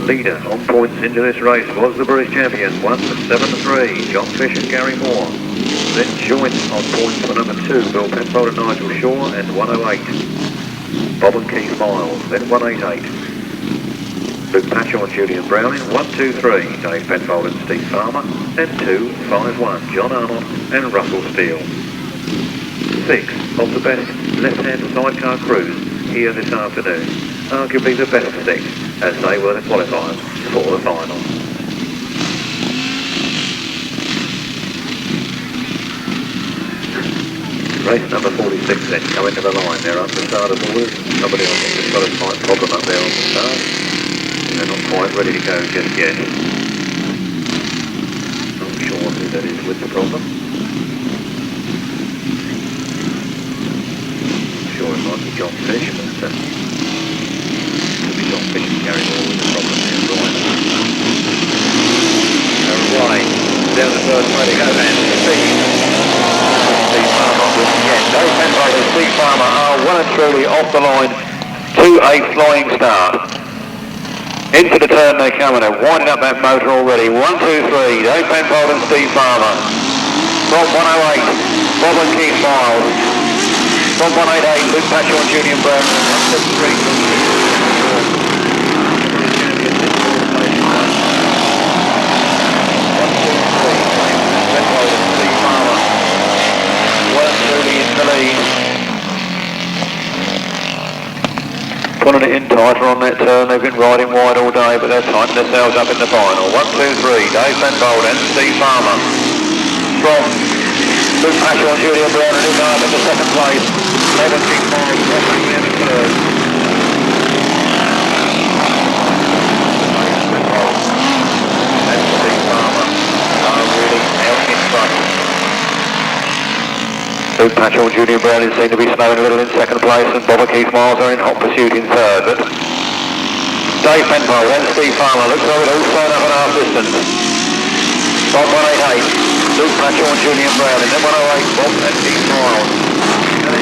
Leader on points into this race was the British champion, 173, John Fish and Gary Moore. Then joint on points for number 2, Bill Penfold and Nigel Shaw, and 108, Bob and Keith Miles, then 188. Luke Pachol and Julian Browning, 123, Dave Penfold and Steve Farmer, and 251, John Arnott and Russell Steele. 6 of the best left-hand sidecar crews here this afternoon, arguably the best 6, as they were the qualifiers for the final. Race number 46 then, coming to the line, they're under starters orders. Somebody I think has got a slight problem up there on the start. They're not quite ready to go just yet. Not sure who that is with the problem. I'm sure it might be John Fish, but it could be John Fish and Gary Moore with the problem there. Right. Down the first way to go, and Steve Farmer with the end. Dave Penfold and Steve Farmer are well and truly off the line to a flying start. Into the turn they come, and they're winding up that motor already. 1, 2, 3, Dave Penfold and Steve Farmer. From 108, Bob and Keith Miles. From 188, Luke Pachol and Julian Brown. 173, Penfold and Steve Farmer. Well and truly in the lead. Pulling it in tighter on that turn. They've been riding wide all day, but they're tightening themselves up in the final. 1, 2, 3, Dave Penfold and Steve Farmer. From Luke Pachol and Julian Brown and Arnott in the second place. 17 miles, in the third. And Steve Farmer are really out in front. Luke Pachol and Julian Brown seem to be slowing a little in second place, and Bob Keith Miles are in hot pursuit in third. But Dave Penfold and Steve Farmer looks like it all thrown up at half distance. Bob 188, Luke Pachol and Julian Brown, and then 108, Bob and Keith Miles. And then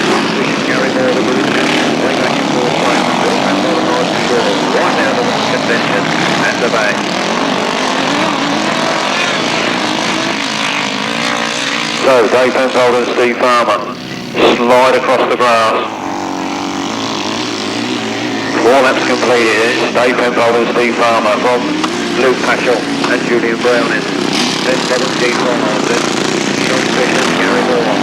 Gary Moore, the British champion, way back in fourth place. Bill Penfold and Nigel Shaun, right now the contention at the back. So Dave Penfold and Steve Farmer slide across the grass. 4 laps completed. It's Dave Penfold and Steve Farmer from Luke Pachol and Julian Brown in. Then Devon Keith Miles in. Shaun Fisher, Gary Moore.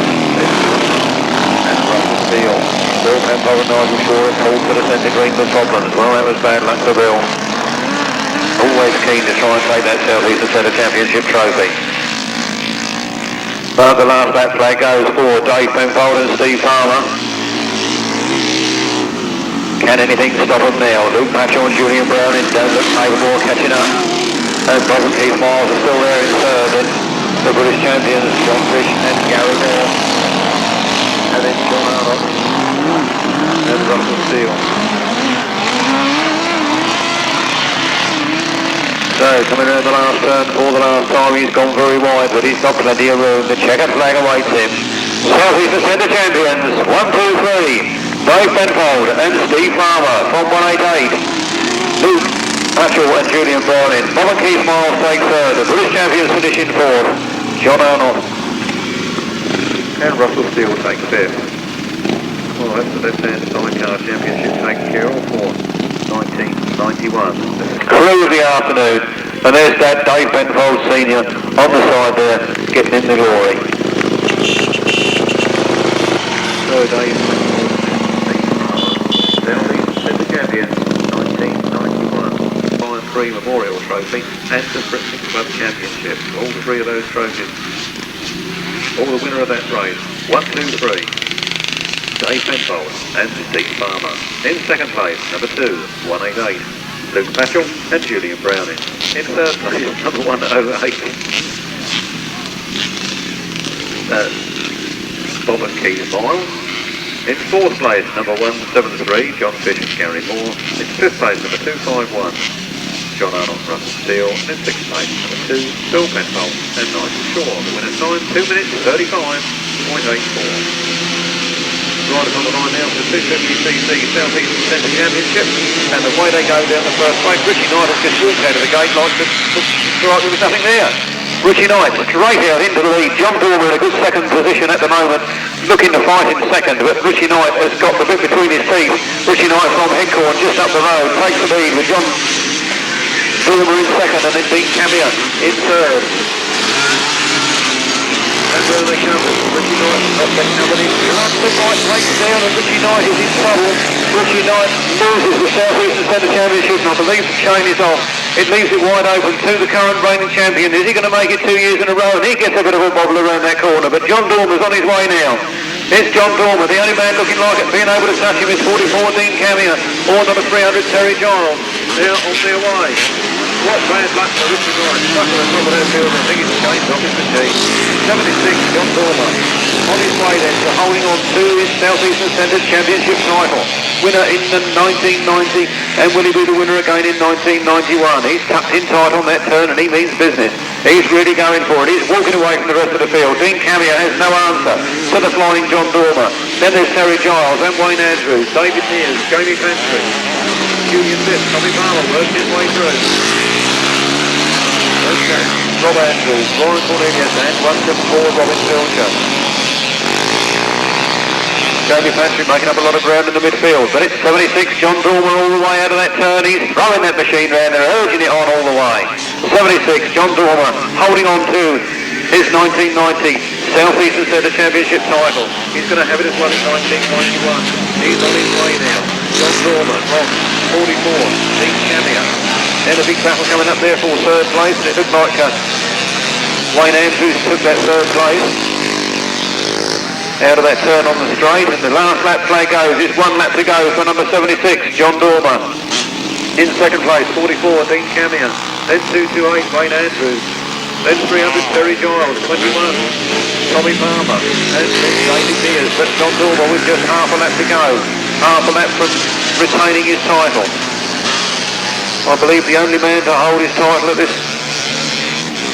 And Russell Steele. Bill Penfold and Nigel Shaun pulled to the centre green for problems. Well, that was bad luck for Bill. Always keen to try and take that South Eastern Centre Championship trophy. But the last lap flag goes for Dave Penfold and Steve Farmer. Can anything stop them now? Luke Pachol and Julian Brown in, don't look favourable, catching up. And Bob and Keith Miles are still there in third. Then the British champions, John Fish and Gary Moore. And then John Arnott and Russell Steele. So, coming around the last turn for the last time, he's gone very wide, but he's got plenty of room. The checkered flag awaits him. South Eastern Centre champions, 1, 2, 3. Dave Penfold and Steve Farmer from 188. Luke Pachol and Julian Brown in. Bob and Keith Miles take third. The British champions finish in fourth. John Arnott and Russell Steele take fifth. Well, that's the left-hand Sidecar Championship taken care of for 1991. Crew of the afternoon, and there's that Dave Penfold Senior on the side there, getting in the glory. So Dave Penfold, South Eastern Centre champions, 1991. 5-3 Memorial Trophy and the Frittenden Club Championship. All 3 of those trophies. All the winner of that race. 1, 2, 3. Dave Penfold and Steve Farmer. In second place, number 2, 188. Luke Pachol and Julian Brown in. In third place, number 108. Bob and Keith Miles. In fourth place, number 173, John Fish and Gary Moore. In fifth place, number 251, John Arnott, Russell Steele. And in sixth place, number 2, Bill Penfold and Nigel Shaun. The winner time, 2 minutes 35.84. Riders on the line now for the 270cc South Eastern Centre Championship, and the way they go down the first straight, Ritchie has just walked out of the gate like there was nothing there. Ritchie straight out into the lead. John Doyle in a good second position at the moment, looking to fight in second, but Ritchie has got the bit between his teeth. Ritchie from Headcorn just up the road takes the lead with John Doyle in second, and then Dean Camier in third. And there they come, Ritchie up that company. The right breaks down and Ritchie is in trouble. Ritchie loses the South Eastern Centre Championship, and I believe the chain is off. It leaves it wide open to the current reigning champion. Is he going to make it 2 years in a row? And he gets a bit of a bobble around that corner, but John Dormer's on his way now. It's John Dormer, the only man looking like it, being able to touch him is 44 Dean Camier, or number 300 Terry Giles. They're on their way. What bad luck for Ritchie Knight. Stuck at the top of that field. I think it's changed off his machine. 76, John Dormer. On his way then to holding on to his South Eastern Centre Championship title. Winner in the 1990, and will he be the winner again in 1991? He's tucked in tight on that turn, and he means business. He's really going for it. He's walking away from the rest of the field. Dean Camier has no answer to the flying John Dormer. Then there's Terry Giles and Wayne Andrews, David Mears, Jamie Pantry, Julian Biff, Tommy Barlow works his way through. Okay, Rob Andrews, Lauren Cornelius and 174 Robin Pilcher. Jamie Pantry making up a lot of ground in the midfield, but it's 76 John Dormer all the way out of that turn. He's throwing that machine round there, urging it on all the way. 76 John Dormer holding on to his 1990 South Eastern Centre Championship title. He's going to have it as well in 1991. He's on his way now. John Dormer from 44, Dean Camier. And a big battle coming up there for third place, and it looked like Wayne Andrews took that third place. out of that turn on the straight, and the last lap flag goes. It's 1 lap to go for number 76, John Dormer. In second place, 44, Dean Camier. Then 228, Wayne Andrews. Then 300, Terry Giles. 21, Tommy Palmer. And then David Mears. But John Dormer with just half a lap to go. Half a lap from retaining his title. I believe the only man to hold his title at this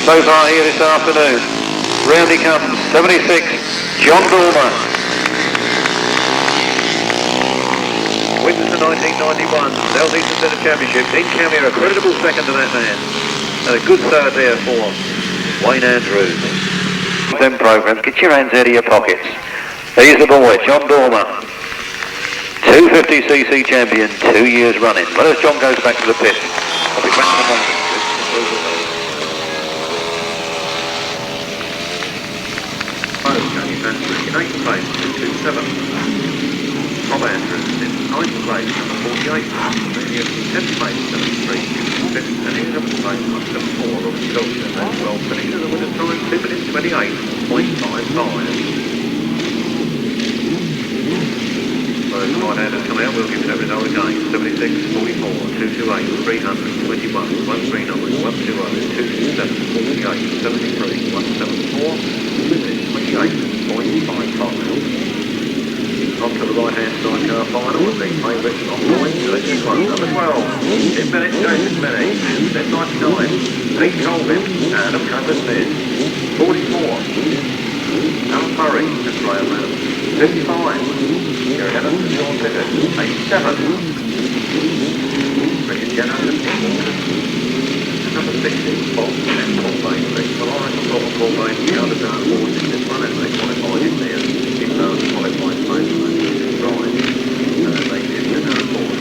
so far here this afternoon. Round he comes, 76, John Dormer. Wins the 1991 South Eastern Centre Championship. Dean Camier, a creditable second to that man. And a good third there for Wayne Andrews. Them programs, get your hands out of your pockets. He's the boy, John Dormer. 250cc champion, 2 years running. Well, as John goes back to the pit, I'll be back in a moment. Pantry in 8th place, 227. Rob Andrews in 9th place, number 48. Mears in 10th place, 73. 5th and 11th place, 174. Robert Pilcher, then 12 finishes. The winner's time, 2 minutes 28.55. Those right-handers come out, we'll give it every now and again. 76, 44, 228, 300, 21, 139, 120, 227, 48, 73, 174, 2 minutes 28.55. On to the right-hand sidecar final with the favourite on point, selection 1, number 12, 10 minutes, Jason Benny, then 99, Pete Colvin, Adam Smith, 44, Alan Murray, and Graham Adams, 55, Gary Adams and Shaun, 87, Richard Jenner and number 60, Bob and Paul Bainley. The Lawrence and Paul Bainley, the other down boards in this run, and they qualified in there. In those qualified places, they did right. They did the down board.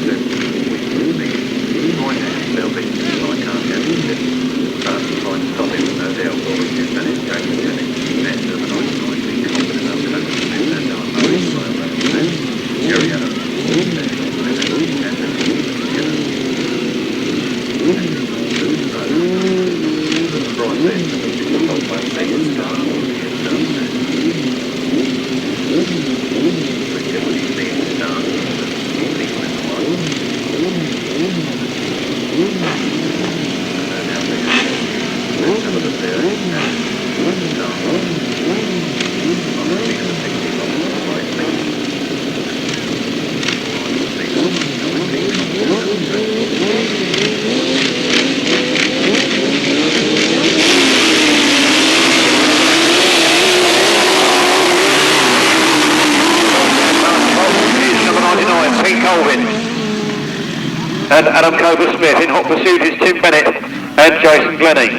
Then we did the right-hand building, Sidecars Championship. Tried to stop him, no doubt, for the 10 minutes, Jason Benny. And the 99, being confident enough to have the 10 and down Murray, Gary Adams, and Adam Smith. In hot pursuit is Tim Bennett and Jason Glenning.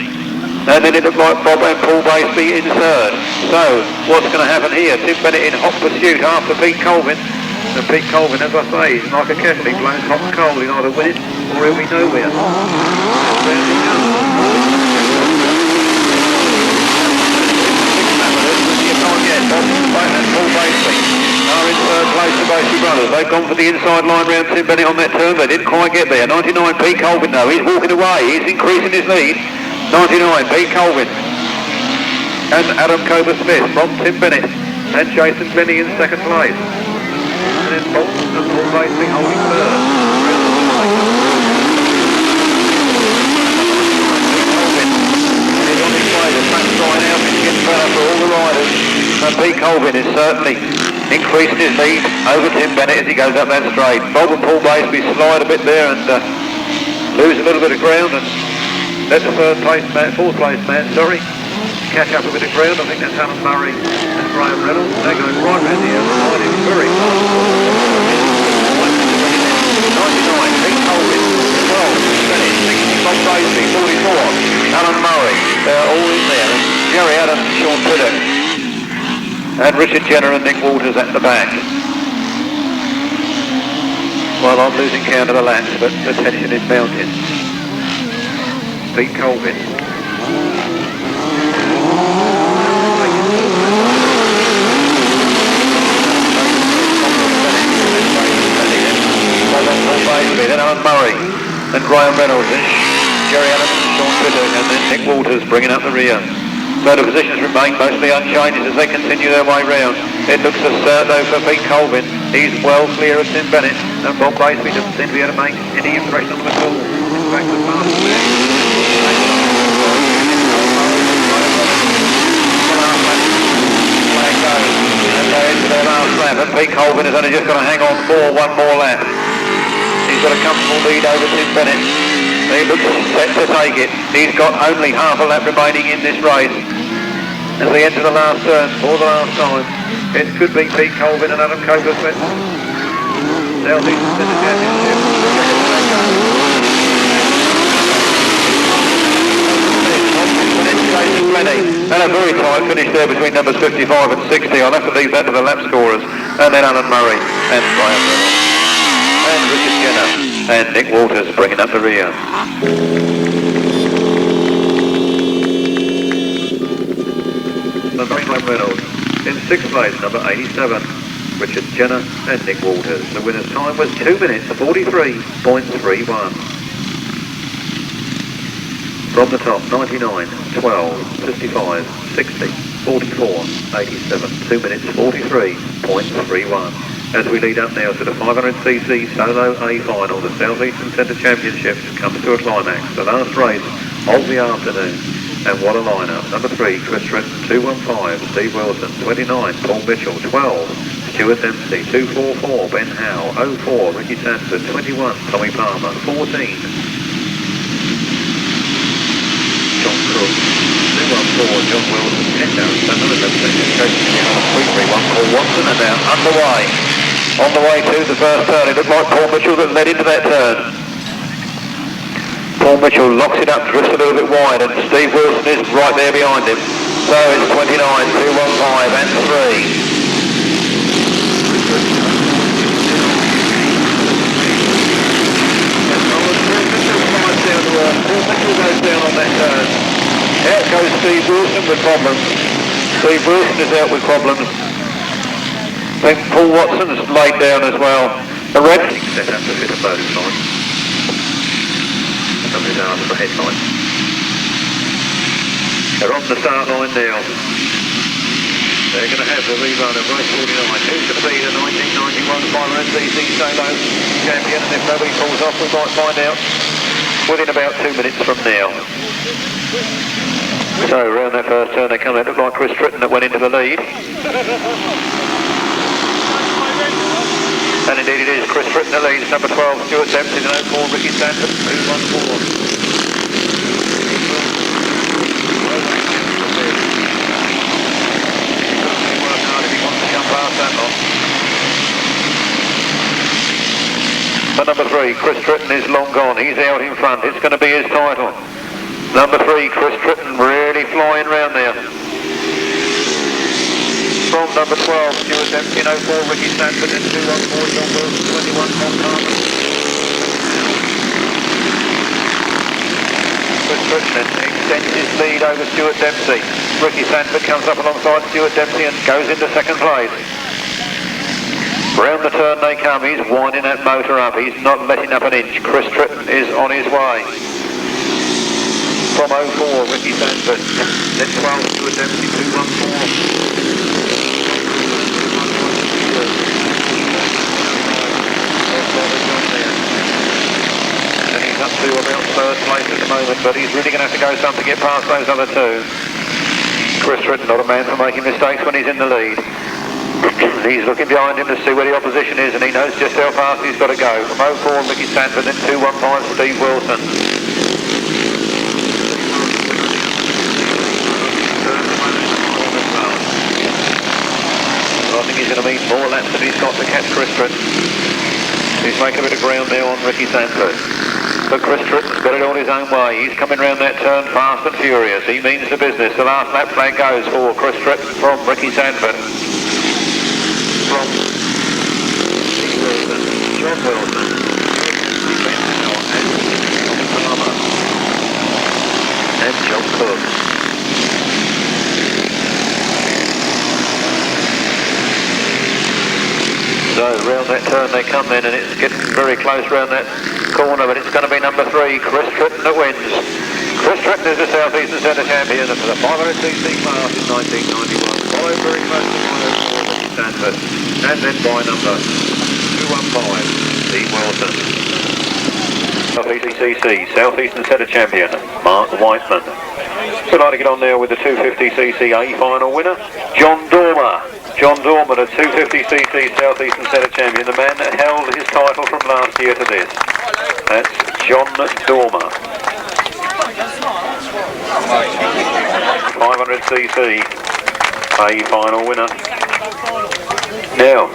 And then it looked like Bob and Paul Baseby in third. So, what's going to happen here? Tim Bennett in hot pursuit after Pete Colvin. And Pete Colvin, as I say, he's like a kettle. He blows hot and cold. He'll either win it or he'll be nowhere. Paul Baseby are in third place, the Baseby brothers. They've gone for the inside line round Tim Bennett on that turn. They didn't quite get there. 99, Pete Colvin though. He's walking away. He's increasing his lead. 99, Pete Colvin. And Adam Smith from Tim Bennett. And Jason Glenning in second place. And then Paul Baseby holding third. He's on his way. The track's drying out. It's getting better for all the riders. And Pete Colvin is certainly increasing his lead over Tim Bennett as he goes up that straight. Bob and Paul Baseby slide a bit there and lose a little bit of ground and let the fourth place man, catch up a bit of ground. I think that's Alan Murray and Graham Reynolds. They're going right round the outside. It's very close. 99, Pete Colvin, 12, Bennett, 60, Bob Baseby, 44, Alan Murray. They're all in there. And Jerry Adams and Shaun Tritton. And Richard Jenner and Nick Walters at the back. Well, I'm losing count of the laps, but the tension is mounting. Pete Colvin. Then Alan Murray and Graham Reynolds and Jerry Adams and Shaun Tritton, and then Nick Walters bringing up the rear. So the positions remain mostly unchanged as they continue their way round. It looks a start though for Pete Colvin. He's well clear of Tim Bennett, and Bob Baseby doesn't seem to be able to make any impression on them at all. In fact, the fastest man. And they're into their last lap, and Pete Colvin is only just going to hang on for one more lap. He's got a comfortable lead over Tim Bennett. He looks set to take it. He's got only half a lap remaining in this race. As they enter the last turn for the last time, it could be Pete Colvin and Adam Copersmith. Southeast Centre Championship. And a very tight finish there between numbers 55 and 60. I'll have to leave that to the lap scorers. And then Alan Murray and Brian Reynolds. And Richard Jenner and Nick Walters bringing up the rear. Brian Reynolds in 6th place, number 87, Richard Jenner and Nick Walters. The winner's time was 2 minutes 43.31. From the top, 99, 12, 55, 60, 44, 87, 2 minutes 43.31. As we lead up now to the 500cc Solo A final, the South Eastern Centre Championships comes to a climax, the last race of the afternoon. And what a lineup. Number 3, Chris Tritton, 215, Steve Wilson, 29, Paul Mitchell, 12, Stuart Dempsey, 244, Ben Howe, 04, Ricky Sandford, 21, Tommy Palmer, 14, John Cook, 214, John Wilson, 10 Darren, 331, Paul Watson, and now underway. On the way to the first turn, it looked like Paul Mitchell that led into that turn. Paul Mitchell locks it up, drifts a little bit wide, and Steve Wilson is right there behind him. So it's 29, 215 and 3. Paul Mitchell goes down on that turn. Out goes Steve Wilson with problems. Steve Wilson is out with problems. I think Paul Watson's laid down as well. The red set up to fit a bonus line. Somebody's out of the headline. They're on the start line now. They're going to have the rerun of race 49. Who's going to be the 1991 500cc Solo champion? And if nobody pulls off, we might find out within about 2 minutes from now. So around that first turn they come out, looked like Chris Tritton that went into the lead. And indeed it is, Chris Tritton the lead, number 12, Stuart Dempsey, and 04, Ricky Sandford, 214. Work hard if he wants to come past that lot. But number 3, Chris Tritton is long gone, he's out in front, it's going to be his title. Number 3, Chris Tritton really flying round there. From number 12, Stuart Dempsey, 04, Ricky Sandford, and 214, John Wilson, 21, Tom Palmer. Chris Tritton extends his lead over Stuart Dempsey. Ricky Sandford comes up alongside Stuart Dempsey and goes into second place. Round the turn they come, he's winding that motor up, he's not letting up an inch. Chris Tritton is on his way. From 04, Ricky Sandford, then 12, Stuart Dempsey, 214. And he's up to about third place at the moment, but he's really going to have to go some to get past those other two. Chris Tritton, not a man for making mistakes when he's in the lead. He's looking behind him to see where the opposition is, and he knows just how fast he's got to go. From 04, Ricky Sandford, then 215, Steve Wilson. I think he's going to need more laps than he's got to catch Chris Tritton. He's making a bit of ground there on Ricky Sandford. But Chris Tritton's got it all his own way. He's coming round that turn fast and furious. He means the business. The last lap flag goes for Chris Tritton from Ricky Sandford. From Steve Wilson, John Wilson, Ben Howe, and Palmer, and John Cook. So round that turn they come then, and it's getting very close round that corner, but it's going to be number 3, Chris Tritton that wins. Chris Tritton is the South Eastern Centre champion for the 500cc class in 1991. Followed very close to Sandford. And then by number 215, Steve Wilson. South Eastern CC, South Eastern Centre champion, Mark Whiteman. We'd like to get on there with the 250cc A final winner, John Dormer. John Dormer, the 250cc South Eastern Centre champion, the man that held his title from last year to this. That's John Dormer. 500cc A final winner. Now,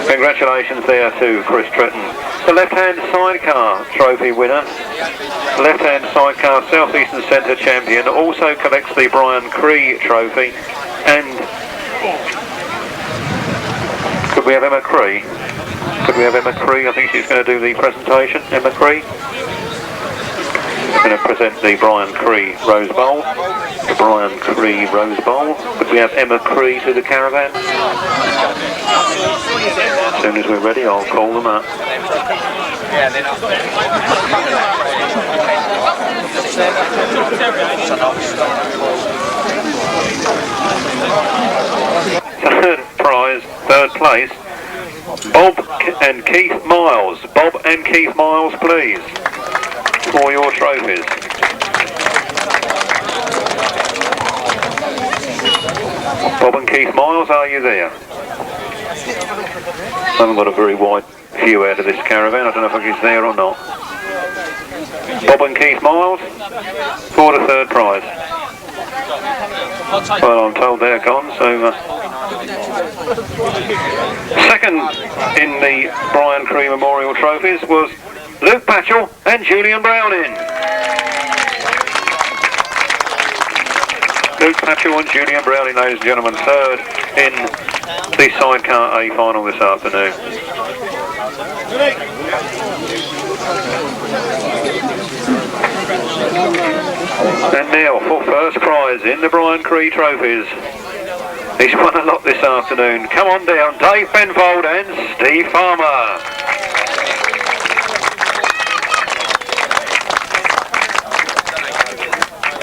congratulations there to Chris Tritton, the left-hand sidecar trophy winner. Left-hand sidecar South Eastern Centre champion, also collects the Brian Cree trophy. And could we have Emma Cree? Could we have Emma Cree? I think she's going to do the presentation. Emma Cree going to present the Brian Cree Rose Bowl. The Brian Cree Rose Bowl. Could we have Emma Cree to the caravan? As soon as we're ready, I'll call them up. Third prize, third place, Bob and Keith Miles. Bob and Keith Miles, please, for your trophies. Bob and Keith Miles, are you there? I haven't got a very wide view out of this caravan. I don't know if he's there or not. Bob and Keith Miles for the third prize. Well, I'm told they're gone, so... Second in the Brian Cree Memorial Trophies was Luke Pachol and Julian Browning. Luke Pachol and Julian Browning, ladies and gentlemen, third in the sidecar A final this afternoon. And now for first prize in the Brian Cree Trophies. He's won a lot this afternoon. Come on down, Dave Penfold and Steve Farmer.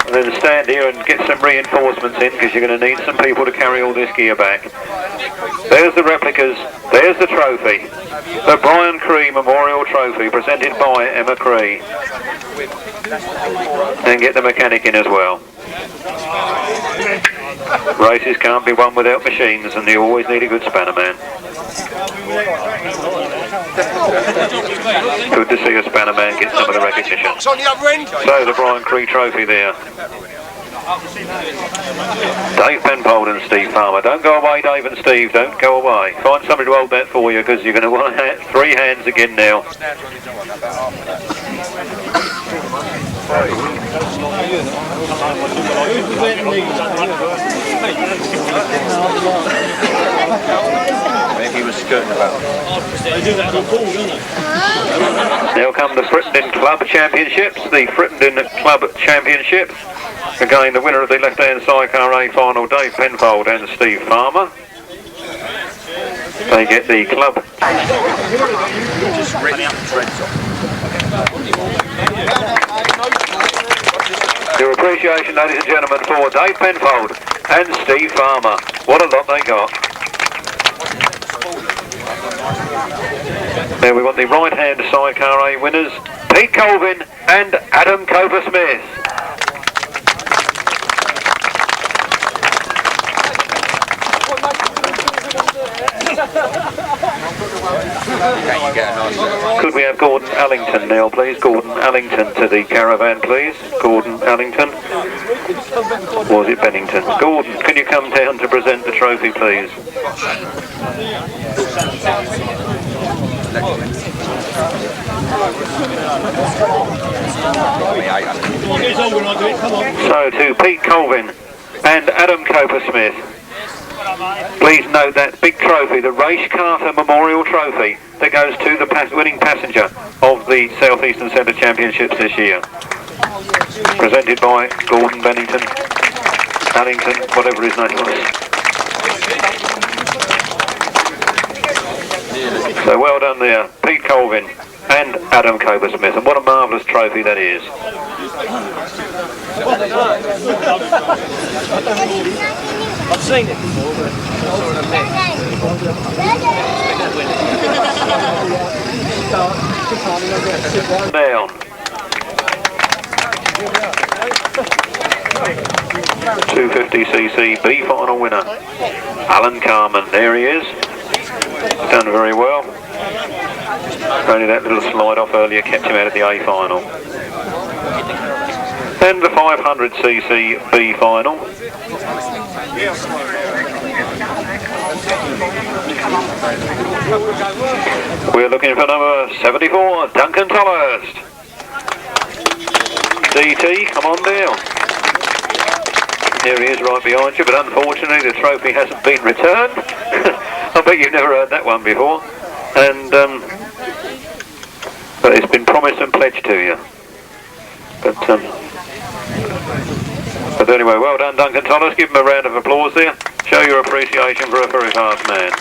And then stand here and get some reinforcements in, because you're going to need some people to carry all this gear back. There's the replicas, there's the trophy. The Brian Cree Memorial Trophy, presented by Emma Cree. And get the mechanic in as well. Races can't be won without machines, and you always need a good spanner man. Good to see a spanner man get some of the recognition. So the Brian Cree Trophy there. Dave Penfold and Steve Farmer. Don't go away, Dave and Steve, don't go away. Find somebody to hold that for you, because you're going to want three hands again now. Maybe he was skirting about. Now come the Frittenden Club Championships, the Frittenden Club Championships. Again, the winner of the left-hand sidecar A final, Dave Penfold and Steve Farmer. They get the club. Your appreciation, ladies and gentlemen, for Dave Penfold and Steve Farmer. What a lot they got. There we want the right-hand sidecar A winners, Pete Colvin and Adam Coper-Smith. Could we have Gordon Allington now, please? Gordon Allington to the caravan, please. Gordon Allington. Or was it Bennington? Gordon, can you come down to present the trophy, please? So to Pete Colvin and Adam Coper-Smith. Please note that big trophy, the Race Carter Memorial Trophy, that goes to the winning passenger of the South Eastern Centre Championships this year. Presented by Gordon Bennington, Allington, whatever his name was. So well done there, Pete Colvin and Adam Coper-Smith. And what a marvellous trophy. trophy that is. I've seen it before, but down. 250cc B final winner, Alan Carman. There he is. Done very well. Only that little slide off earlier kept him out of the A final. And the 500cc B final. We're looking for number 74, Duncan Tolhurst. DT, come on down. Here he is right behind you, but unfortunately the trophy hasn't been returned. I bet you've never heard that one before. And but it's been promised and pledged to you. But anyway, well done Duncan Tolhurst. Give him a round of applause there. Show your appreciation for a very fast man.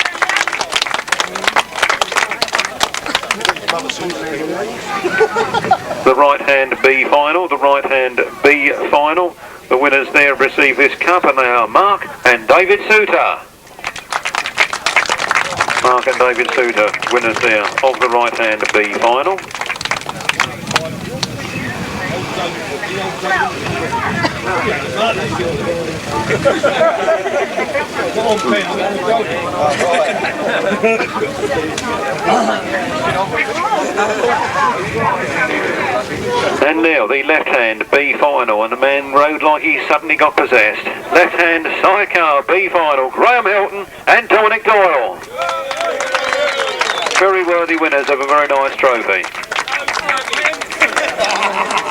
The right hand B final, the right hand B final. The winners there receive this cup, and they are Mark and David Suter. Mark and David Suter, winners there of the right hand B final. And now the left hand B final, and the man rode like he suddenly got possessed. Left hand sidecar B final, Graham Hilton and Dominic Doyle. Very worthy winners of a very nice trophy.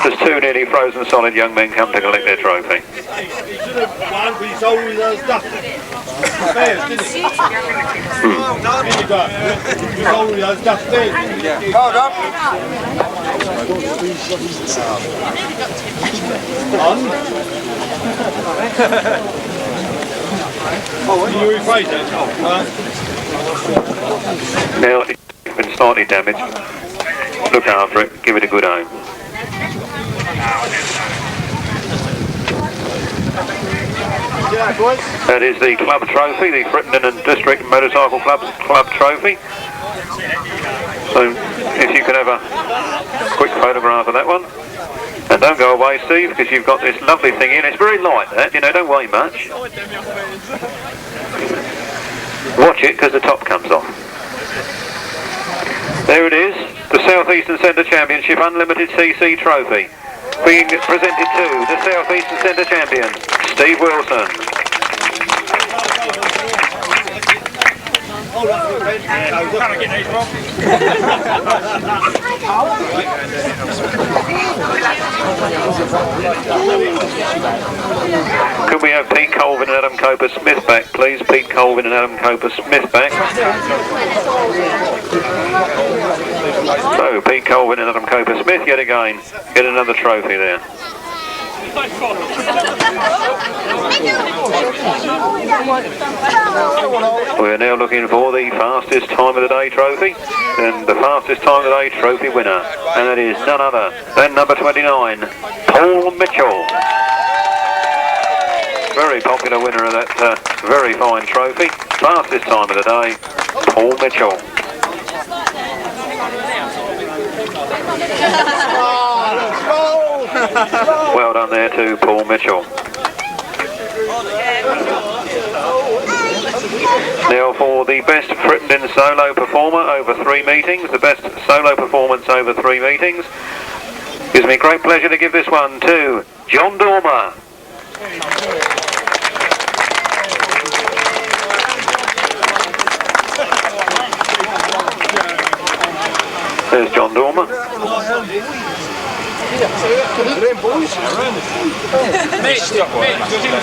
There's two nearly frozen solid young men come to collect their trophy. hold up. Now it's been slightly damaged. Look after it, give it a good home. That is the club trophy, the Frittenden and District Motorcycle Club's club trophy. So if you could have a quick photograph of that one. And don't go away, Steve, because you've got this lovely thing in. It's very light, that, you know, don't weigh much. Watch it, because the top comes off. There it is, the South Eastern Centre Championship Unlimited CC Trophy, being presented to the South Eastern Centre Champion, Steve Wilson. Could we have Pete Colvin and Adam Coper Smith back, please? Pete Colvin and Adam Coper Smith back. So, Pete Colvin and Adam Coper Smith yet again get another trophy there. We're now looking for the fastest time of the day trophy, and the fastest time of the day trophy winner, and that is none other than number 29, Paul Mitchell. Very popular winner of that very fine trophy. Fastest time of the day, Paul Mitchell. Well done there to Paul Mitchell. Now for the best Frittenden solo performer over 3 meetings, the best solo performance over 3 meetings. Gives me great pleasure to give this one to John Dormer. There's John Dormer.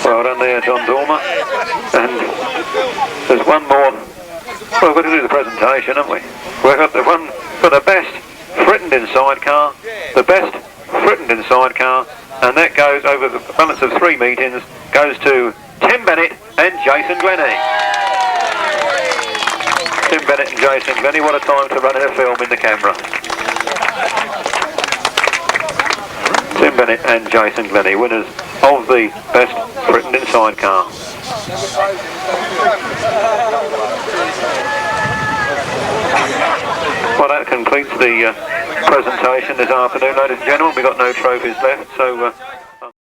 Well done there, John Dormer. And there's one more. Well, we've got to do the presentation, haven't we? We've got the one for the best Frittenden sidecar, the best Frittenden sidecar, and that goes over the balance of 3 meetings, goes to Tim Bennett and Jason Glennie. Tim Bennett and Jason Glennie, what a time to run in a film in the camera. Bennett and Jason Glennie, winners of the best Frittenden sidecar. Well, that completes the presentation this afternoon, ladies and gentlemen. We've got no trophies left, so